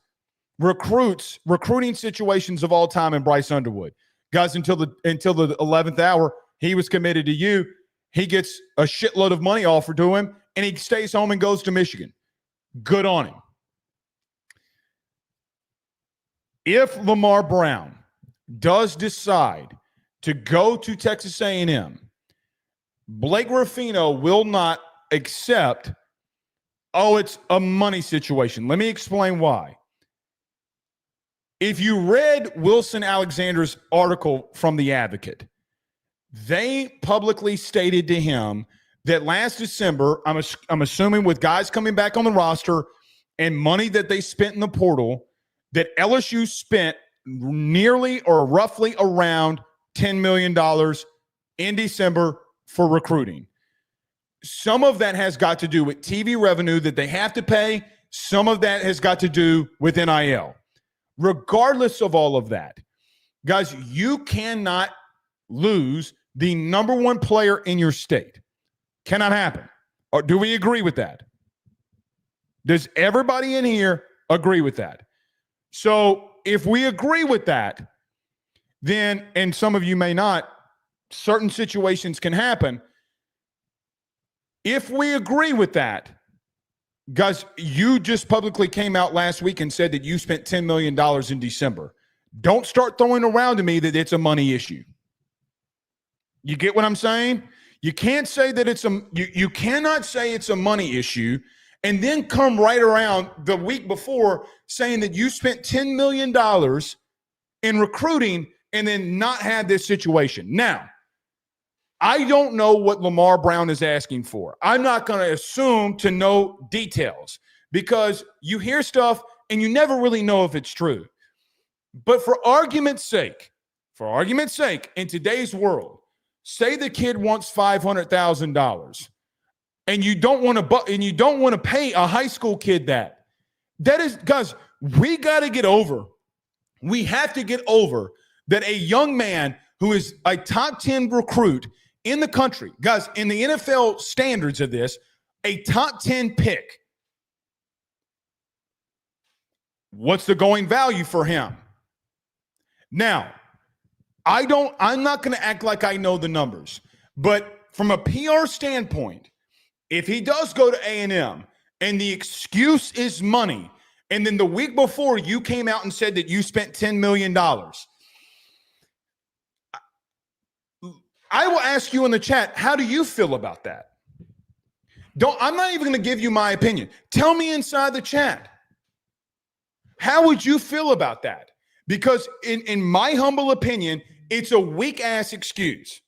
recruiting situations of all time in Bryce Underwood. Guys, until the 11th hour, he was committed to you. He gets a shitload of money offered to him, and he stays home and goes to Michigan. Good on him. If Lamar Brown does decide to go to Texas A&M, Blake Ruffino will not accept, it's a money situation. Let me explain why. If you read Wilson Alexander's article from The Advocate, they publicly stated to him that last December, I'm assuming with guys coming back on the roster and money that they spent in the portal, that LSU spent nearly or roughly around $10 million in December for recruiting. Some of that has got to do with TV revenue that they have to pay. Some of that has got to do with NIL. Regardless of all of that, guys, you cannot lose the number one player in your state. Cannot happen. Or do we agree with that? Does everybody in here agree with that? So if we agree with that, then, and some of you may not, certain situations can happen. If we agree with that, guys, you just publicly came out last week and said that you spent $10 million in December. Don't start throwing around to me that it's a money issue. You get what I'm saying? You can't say that you cannot say it's a money issue and then come right around the week before saying that you spent $10 million in recruiting and then not have this situation. Now, I don't know what Lamar Brown is asking for. I'm not going to assume to know details because you hear stuff and you never really know if it's true. But for argument's sake, in today's world, say the kid wants $500,000 and you don't want to pay a high school kid that. That is, guys, we got to get over. We have to get over that a young man who is a top 10 recruit in the country, guys, in the NFL standards of this, a top 10 pick. What's the going value for him? Now, I'm not going to act like I know the numbers, but from a PR standpoint, if he does go to A&M and the excuse is money, and then the week before you came out and said that you spent $10 million, I will ask you in the chat, how do you feel about that? I'm not even going to give you my opinion. Tell me inside the chat. How would you feel about that? Because in my humble opinion, it's a weak-ass excuse.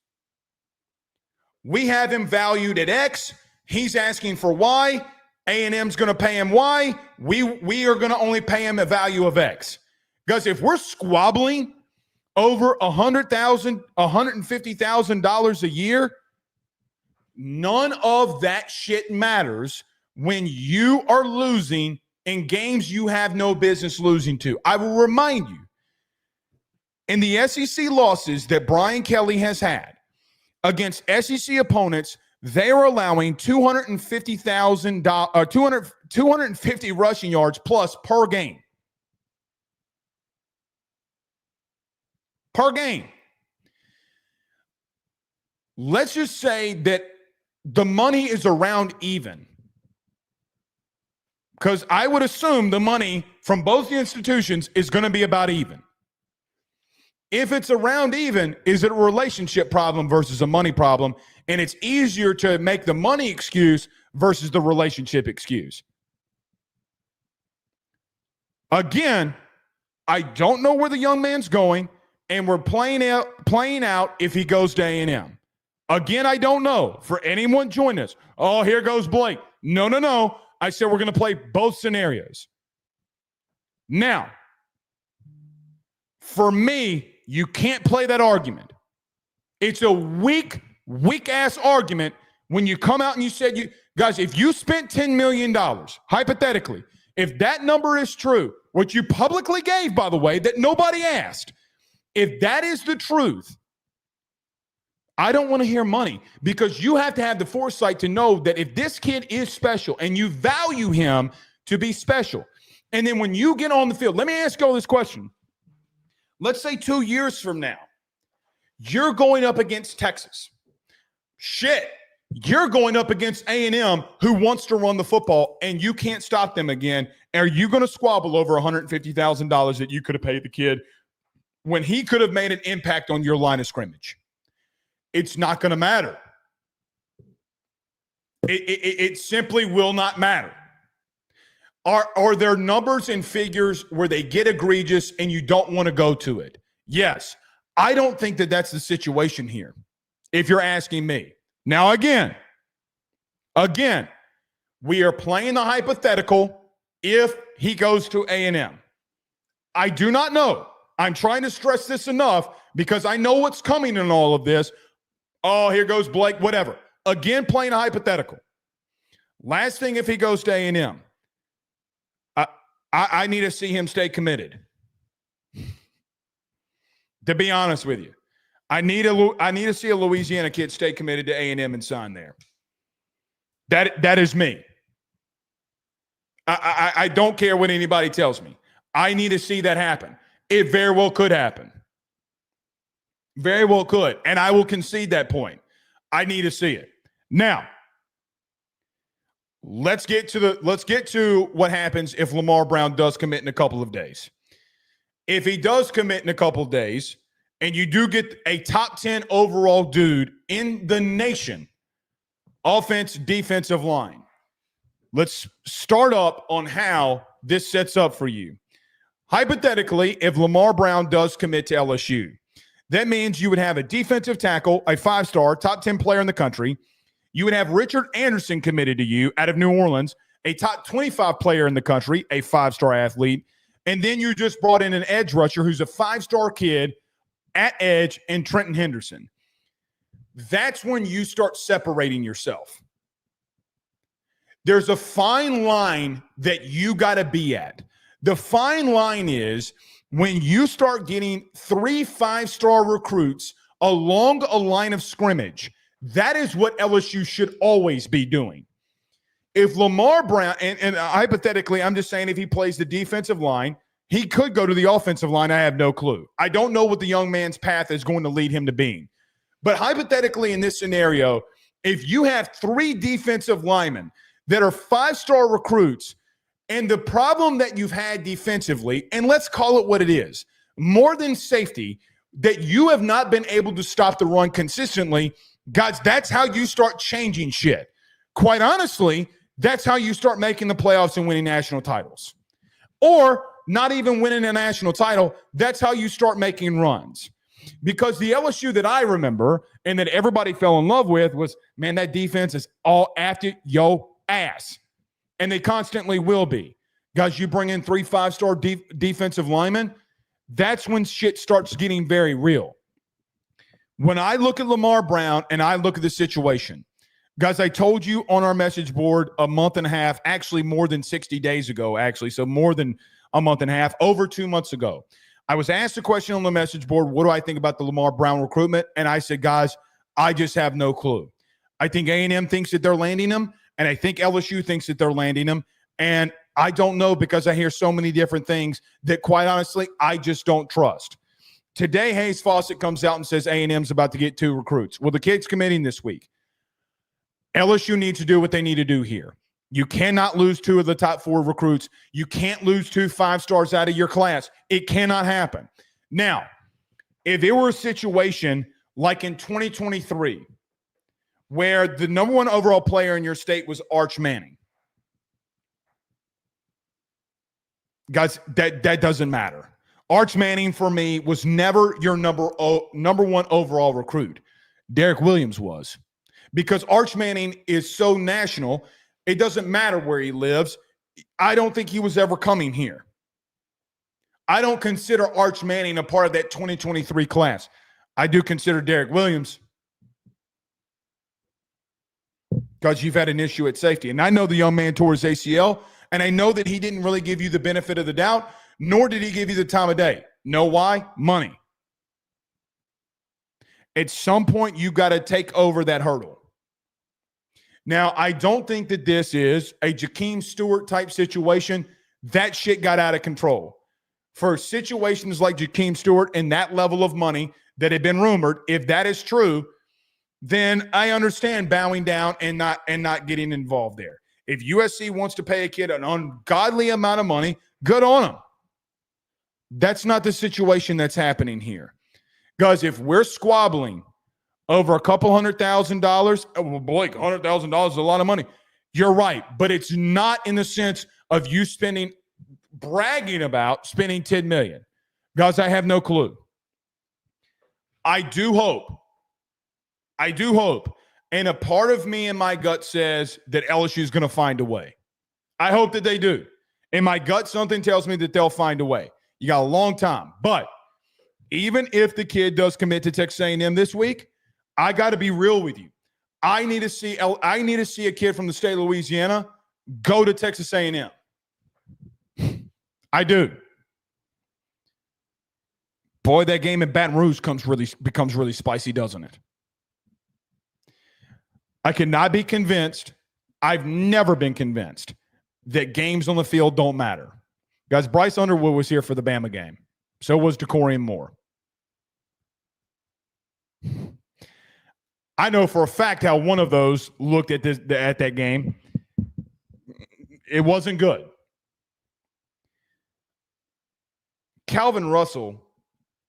We have him valued at X. He's asking for Y. A&M's going to pay him Y. We are going to only pay him a value of X. Because if we're squabbling over $100,000, $150,000 a year, none of that shit matters when you are losing in games you have no business losing to. I will remind you, in the SEC losses that Brian Kelly has had against SEC opponents, they are allowing 250 rushing yards plus per game. Per game. Let's just say that the money is around even. Because I would assume the money from both the institutions is going to be about even. If it's around even, is it a relationship problem versus a money problem? And it's easier to make the money excuse versus the relationship excuse. Again, I don't know where the young man's going, and we're playing out if he goes to A&M. Again, I don't know. For anyone join us, oh, here goes Blake. No. I said we're going to play both scenarios. Now, for me, you can't play that argument. It's a weak-ass argument when you come out and you said, guys, if you spent $10 million, hypothetically, if that number is true, which you publicly gave, by the way, that nobody asked, if that is the truth, I don't want to hear money because you have to have the foresight to know that if this kid is special and you value him to be special, and then when you get on the field, let me ask you all this question. Let's say 2 years from now, you're going up against Texas. Shit, you're going up against A&M who wants to run the football and you can't stop them again. Are you going to squabble over $150,000 that you could have paid the kid when he could have made an impact on your line of scrimmage? It's not going to matter. It simply will not matter. Are there numbers and figures where they get egregious and you don't want to go to it? Yes. I don't think that that's the situation here, if you're asking me. Now, again, we are playing the hypothetical if he goes to A&M. I do not know. I'm trying to stress this enough because I know what's coming in all of this. Oh, here goes Blake, whatever. Again, playing a hypothetical. Last thing, if he goes to A&M, I need to see him stay committed. To be honest with you, I need to see a Louisiana kid stay committed to A&M and sign there. That is me. I don't care what anybody tells me. I need to see that happen. It very well could happen. Very well could. And I will concede that point. I need to see it. Now, let's get to what happens if Lamar Brown does commit in a couple of days. If he does commit in a couple of days, and you do get a top 10 overall dude in the nation, offense, defensive line, let's start up on how this sets up for you. Hypothetically, if Lamar Brown does commit to LSU, that means you would have a defensive tackle, a 5-star, top 10 player in the country. You would have Richard Anderson committed to you out of New Orleans, a top 25 player in the country, a 5-star athlete. And then you just brought in an edge rusher who's a 5-star kid at edge and Trenton Henderson. That's when you start separating yourself. There's a fine line that you got to be at. The fine line is when you start getting 3 5-star recruits along a line of scrimmage. That is what LSU should always be doing. If Lamar Brown, and hypothetically, I'm just saying if he plays the defensive line, he could go to the offensive line. I have no clue. I don't know what the young man's path is going to lead him to being. But hypothetically, in this scenario, if you have 3 defensive linemen that are 5-star recruits, and the problem that you've had defensively, and let's call it what it is, more than safety, that you have not been able to stop the run consistently, guys, that's how you start changing shit. Quite honestly, that's how you start making the playoffs and winning national titles. Or not even winning a national title, that's how you start making runs. Because the LSU that I remember and that everybody fell in love with was, man, that defense is all after your ass. And they constantly will be. Guys, you bring in 3 5-star defensive linemen, that's when shit starts getting very real. When I look at Lamar Brown and I look at the situation, guys, I told you on our message board a month and a half, actually more than 60 days ago, so more than a month and a half, over 2 months ago. I was asked a question on the message board, what do I think about the Lamar Brown recruitment? And I said, guys, I just have no clue. I think A&M thinks that they're landing him, and I think LSU thinks that they're landing him. And I don't know because I hear so many different things that, quite honestly, I just don't trust. Today, Hayes Fawcett comes out and says A&M's about to get 2 recruits. Well, the kid's committing this week. LSU needs to do what they need to do here. You cannot lose 2 of the top 4 recruits. You can't lose 2 5-stars out of your class. It cannot happen. Now, if it were a situation like in 2023, where the number 1 overall player in your state was Arch Manning, guys, that doesn't matter. Arch Manning, for me, was never your number 1 overall recruit. Derek Williams was. Because Arch Manning is so national, it doesn't matter where he lives. I don't think he was ever coming here. I don't consider Arch Manning a part of that 2023 class. I do consider Derek Williams, because you've had an issue at safety. And I know the young man tore his ACL, and I know that he didn't really give you the benefit of the doubt, nor did he give you the time of day. Know why? Money. At some point, you got to take over that hurdle. Now, I don't think that this is a Jakeem Stewart type situation. That shit got out of control. For situations like Jakeem Stewart and that level of money that had been rumored, if that is true, then I understand bowing down and not getting involved there. If USC wants to pay a kid an ungodly amount of money, good on them. That's not the situation that's happening here. Because if we're squabbling over a couple $100,000, well, Blake, $100,000 is a lot of money. You're right, but it's not in the sense of you bragging about spending $10 million. Guys, I have no clue. I do hope, and a part of me in my gut says that LSU is going to find a way. I hope that they do. In my gut, something tells me that they'll find a way. You got a long time. But even if the kid does commit to Texas A&M this week, I got to be real with you. I need to see a kid from the state of Louisiana go to Texas A&M. I do. Boy, that game in Baton Rouge becomes really spicy, doesn't it? I cannot be convinced. I've never been convinced that games on the field don't matter. Guys, Bryce Underwood was here for the Bama game. So was Decorian Moore. I know for a fact how one of those looked at that game. It wasn't good. Calvin Russell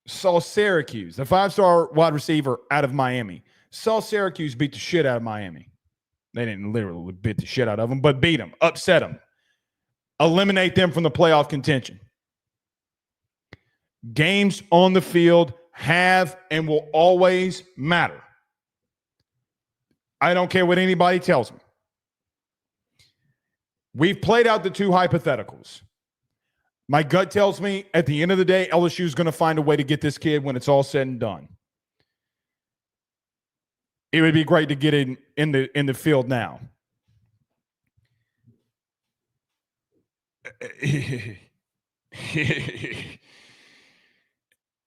saw Syracuse, the 5-star wide receiver out of Miami, saw Syracuse beat the shit out of Miami. They didn't literally beat the shit out of them, but beat them, upset them, eliminate them from the playoff contention. Games on the field have and will always matter. I don't care what anybody tells me. We've played out the two hypotheticals. My gut tells me at the end of the day, LSU is going to find a way to get this kid when it's all said and done. It would be great to get in the field now.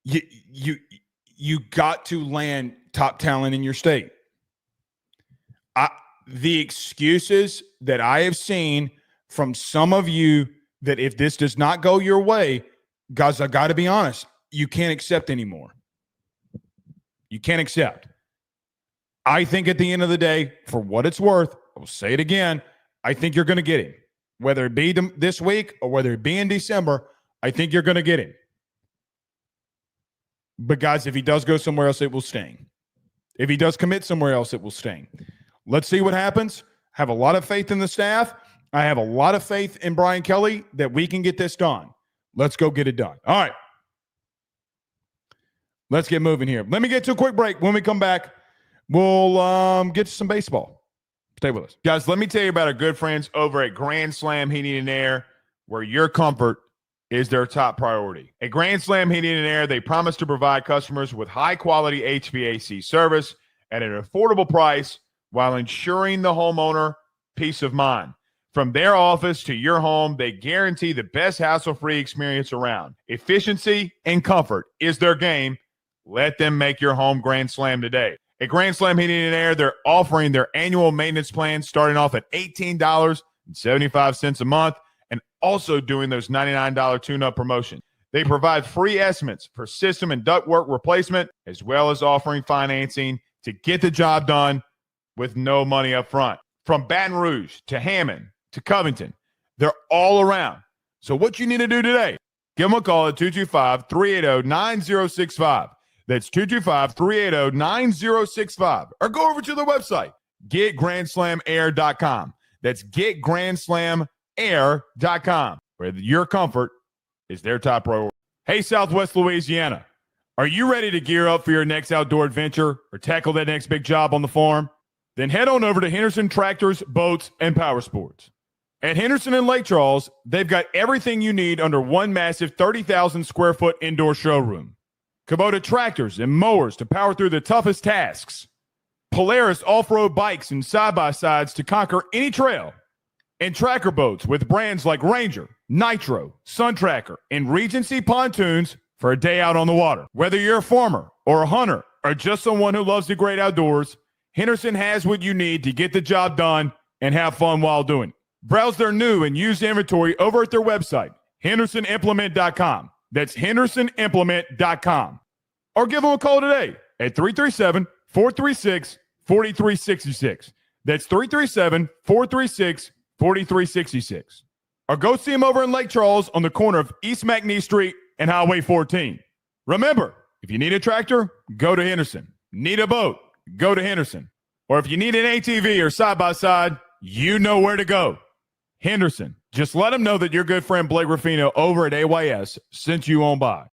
You got to land top talent in your state. The excuses that I have seen from some of you that if this does not go your way, guys, I got to be honest, you can't accept anymore. You can't accept. I think at the end of the day, for what it's worth, I'll say it again, I think you're going to get him. Whether it be this week or whether it be in December, I think you're going to get him. But guys, if he does go somewhere else, it will sting. If he does commit somewhere else, it will sting. Let's see what happens. Have a lot of faith in the staff. I have a lot of faith in Brian Kelly that we can get this done. Let's go get it done. All right. Let's get moving here. Let me get to a quick break. When we come back, we'll get to some baseball. Stay with us. Guys, let me tell you about our good friends over at Grand Slam Heating and Air, where your comfort is their top priority. At Grand Slam Heating and Air, they promise to provide customers with high-quality HVAC service at an affordable price while ensuring the homeowner peace of mind. From their office to your home, they guarantee the best hassle-free experience around. Efficiency and comfort is their game. Let them make your home Grand Slam today. At Grand Slam Heating and Air, they're offering their annual maintenance plan starting off at $18.75 a month and also doing those $99 tune-up promotion. They provide free estimates for system and ductwork replacement, as well as offering financing to get the job done with no money up front. From Baton Rouge to Hammond to Covington, they're all around. So what you need to do today, give them a call at 225-380-9065. That's 225-380-9065. Or go over to their website, getgrandslamair.com. That's getgrandslamair.com, where your comfort is their top priority. Hey, Southwest Louisiana, are you ready to gear up for your next outdoor adventure or tackle that next big job on the farm? Then head on over to Henderson Tractors, Boats, and Power Sports. At Henderson and Lake Charles, they've got everything you need under one massive 30,000-square-foot indoor showroom. Kubota tractors and mowers to power through the toughest tasks. Polaris off-road bikes and side-by-sides to conquer any trail. And tracker boats with brands like Ranger, Nitro, Sun Tracker, and Regency pontoons for a day out on the water. Whether you're a farmer or a hunter or just someone who loves the great outdoors, Henderson has what you need to get the job done and have fun while doing it. Browse their new and used inventory over at their website, hendersonimplement.com. That's hendersonimplement.com. Or give them a call today at 337-436-4366. That's 337-436-4366. Or go see them over in Lake Charles on the corner of East McNee Street and Highway 14. Remember, if you need a tractor, go to Henderson. Need a boat? Go to Henderson. Or if you need an ATV or side-by-side, you know where to go. Henderson Just let him know that your good friend Blake Ruffino over at AYS sent you on by.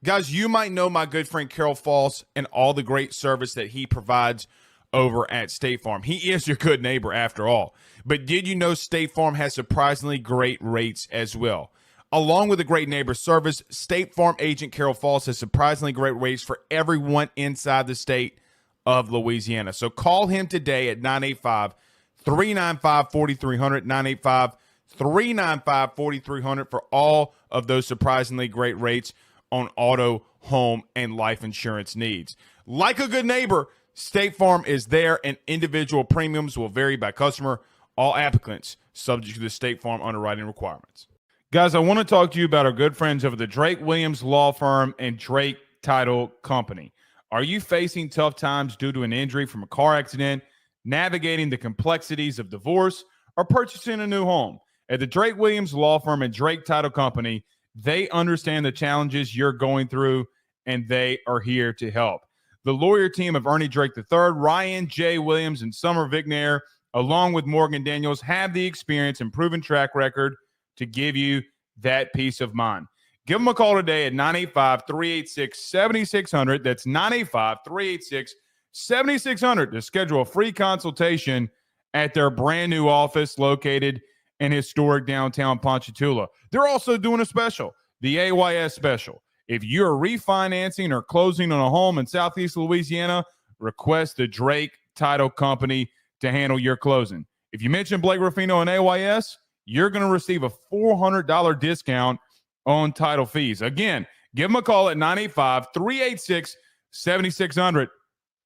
Guys, you might know my good friend Carol Falls and all the great service that he provides over at State Farm. He is your good neighbor after all. But did you know State Farm has surprisingly great rates as well? Along with the great neighbor service, State Farm agent Carol Falls has surprisingly great rates for everyone inside the state of Louisiana. So call him today at 985-395-4300, 985-395-4300 for all of those surprisingly great rates on auto, home, and life insurance needs. Like a good neighbor, State Farm is there, and individual premiums will vary by customer. All applicants subject to the State Farm underwriting requirements. Guys, I want to talk to you about our good friends over the Drake Williams Law Firm and Drake Title Company. Are you facing tough times due to an injury from a car accident, navigating the complexities of divorce, or purchasing a new home? At the Drake Williams Law Firm and Drake Title Company, they understand the challenges you're going through, and they are here to help. The lawyer team of Ernie Drake III, Ryan J. Williams, and Summer Vignair, along with Morgan Daniels, have the experience and proven track record to give you that peace of mind. Give them a call today at 985-386-7600. That's 985-386-7600 to schedule a free consultation at their brand new office located in historic downtown Ponchatoula. They're also doing a special, the AYS special. If you're refinancing or closing on a home in Southeast Louisiana, request the Drake Title Company to handle your closing. If you mention Blake Ruffino and AYS, you're going to receive a $400 discount on title fees. Again, give them a call at 985-386-7600.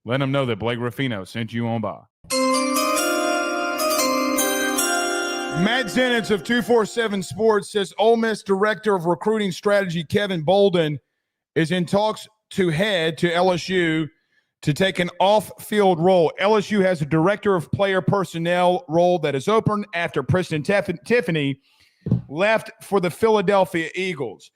Let them know that Blake Ruffino sent you on by. Matt Zenitz of 247 Sports says Ole Miss Director of Recruiting Strategy Kevin Bolden is in talks to head to LSU to take an off-field role. LSU has a Director of Player Personnel role that is open after Preston Tiffany left for the Philadelphia Eagles.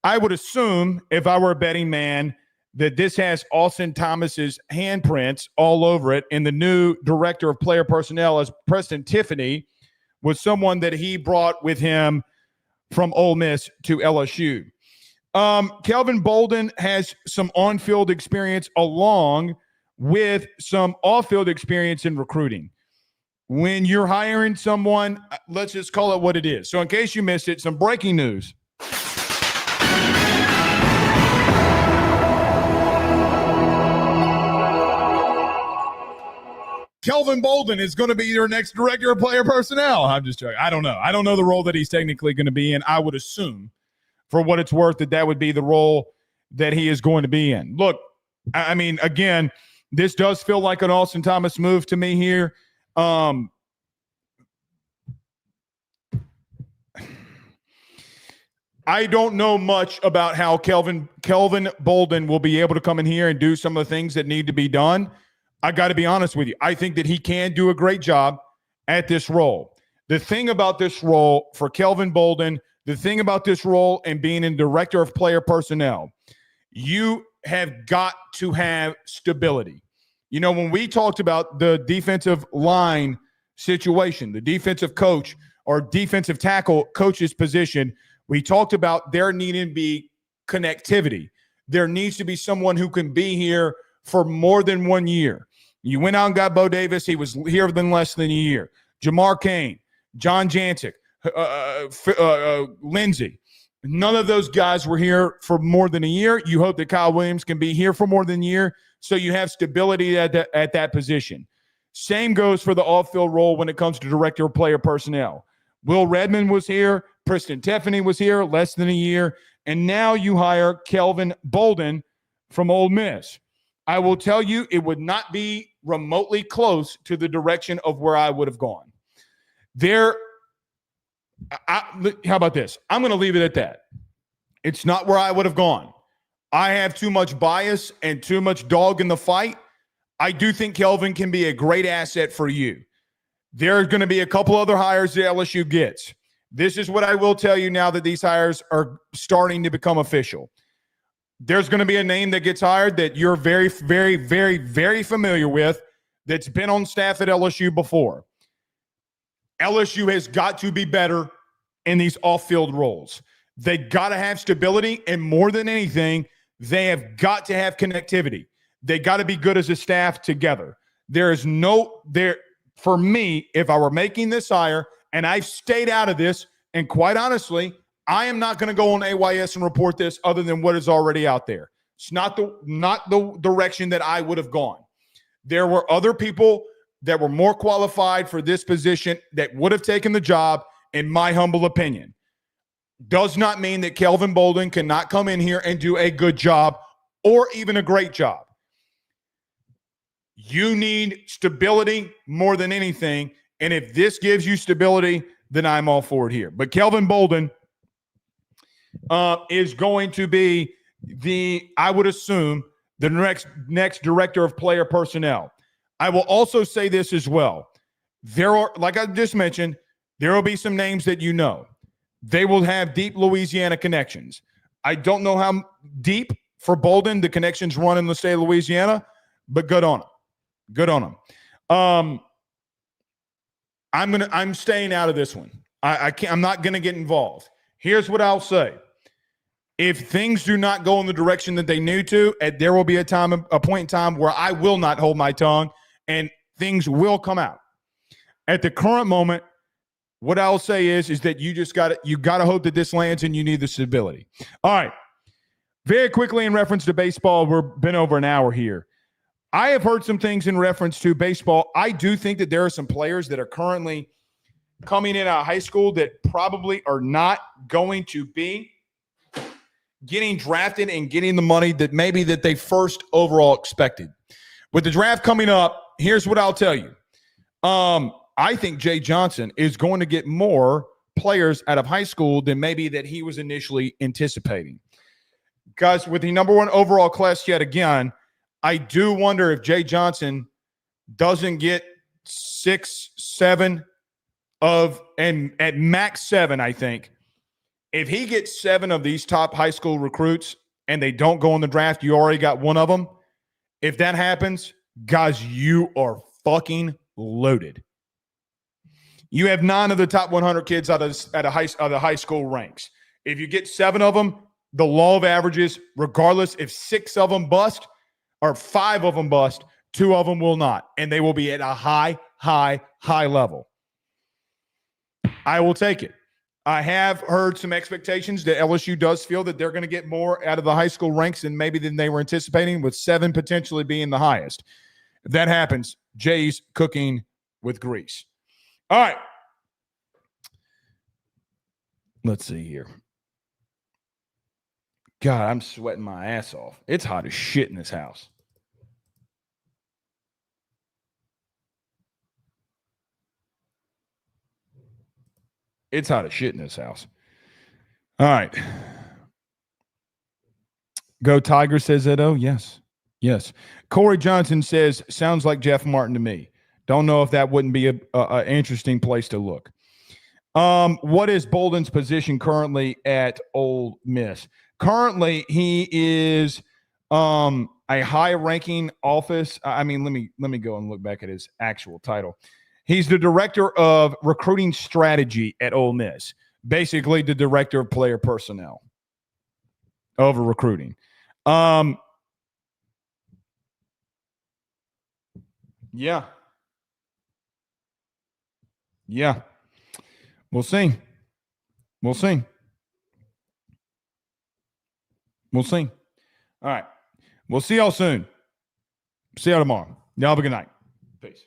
I would assume, if I were a betting man, that this has Austin Thomas's handprints all over it, and the new Director of Player Personnel as Preston Tiffany was someone that he brought with him from Ole Miss to LSU. Kelvin Bolden has some on-field experience along with some off-field experience in recruiting. When you're hiring someone, let's just call it what it is. So in case you missed it, some breaking news. Kelvin Bolden is going to be your next Director of Player Personnel. I'm just joking. I don't know. I don't know the role that he's technically going to be in. I would assume, for what it's worth, that would be the role that he is going to be in. Look, I mean, again, this does feel like an Austin Thomas move to me here. I don't know much about how Kelvin Bolden will be able to come in here and do some of the things that need to be done. I got to be honest with you. I think that he can do a great job at this role. The thing about this role for Kelvin Bolden, the thing about this role and being in Director of Player Personnel, you have got to have stability. You know, when we talked about the defensive line situation, the defensive coach or defensive tackle coach's position, we talked about there needing to be connectivity. There needs to be someone who can be here for more than 1 year. You went out and got Bo Davis. He was here than less than a year. Jamar Cain, John Jancic, Lindsey. None of those guys were here for more than a year. You hope that Kyle Williams can be here for more than a year, so you have stability at that position. Same goes for the off-field role when it comes to Director of Player Personnel. Will Redmond was here. Preston Tiffany was here less than a year. And now you hire Kelvin Bolden from Ole Miss. I will tell you, it would not be remotely close to the direction of where I would have gone. How about this? I'm going to leave it at that. It's not where I would have gone. I have too much bias and too much dog in the fight. I do think Kelvin can be a great asset for you. There are going to be a couple other hires that LSU gets. This is what I will tell you now that these hires are starting to become official. There's going to be a name that gets hired that you're very, very, very, very familiar with that's been on staff at LSU before. LSU has got to be better in these off-field roles. They got to have stability, and more than anything, they have got to have connectivity. They got to be good as a staff together. For me, if I were making this hire, and I've stayed out of this, and quite honestly, I am not going to go on AYS and report this other than what is already out there. It's not the direction that I would have gone. There were other people that were more qualified for this position that would have taken the job, in my humble opinion. Does not mean that Kelvin Bolden cannot come in here and do a good job or even a great job. You need stability more than anything, and if this gives you stability, then I'm all for it here. But Kelvin Bolden is going to be I would assume, the next director of player personnel. I will also say this as well. There are, like I just mentioned, there will be some names that you know. They will have deep Louisiana connections. I don't know how deep for Bolden the connections run in the state of Louisiana, but good on them. Good on them. I'm staying out of this one. I'm not going to get involved. Here's what I'll say. If things do not go in the direction that they need to, there will be a point in time where I will not hold my tongue and things will come out. At the current moment, what I'll say is that you got to hope that this lands and you need the stability. All right. Very quickly in reference to baseball, we've been over an hour here. I have heard some things in reference to baseball. I do think that there are some players that are currently coming in out of high school that probably are not going to be getting drafted and getting the money that maybe that they first overall expected. With the draft coming up, here's what I'll tell you. I think Jay Johnson is going to get more players out of high school than maybe that he was initially anticipating. Guys, with the number one overall class yet again, I do wonder if Jay Johnson doesn't get 6, 7 and at max 7, I think. If he gets 7 of these top high school recruits and they don't go in the draft, you already got one of them. If that happens, guys, you are fucking loaded. You have 9 of the top 100 kids out of the high school ranks. If you get 7 of them, the law of averages, regardless if 6 of them bust or 5 of them bust, 2 of them will not, and they will be at a high level. I will take it. I have heard some expectations that LSU does feel that they're going to get more out of the high school ranks than they were anticipating, with 7 potentially being the highest. If that happens, Jay's cooking with grease. All right. Let's see here. God, I'm sweating my ass off. It's hot as shit in this house. It's hot as shit in this house. All right. Go Tigers, says Edo. Yes. Yes. Corey Johnson says, sounds like Jeff Martin to me. Don't know if that wouldn't be a interesting place to look. What is Bolden's position currently at Ole Miss? Currently, he is a high-ranking office. Let me go and look back at his actual title. He's the director of recruiting strategy at Ole Miss, basically the director of player personnel over recruiting. Yeah. We'll see. All right. We'll see y'all soon. See y'all tomorrow. Y'all have a good night. Peace.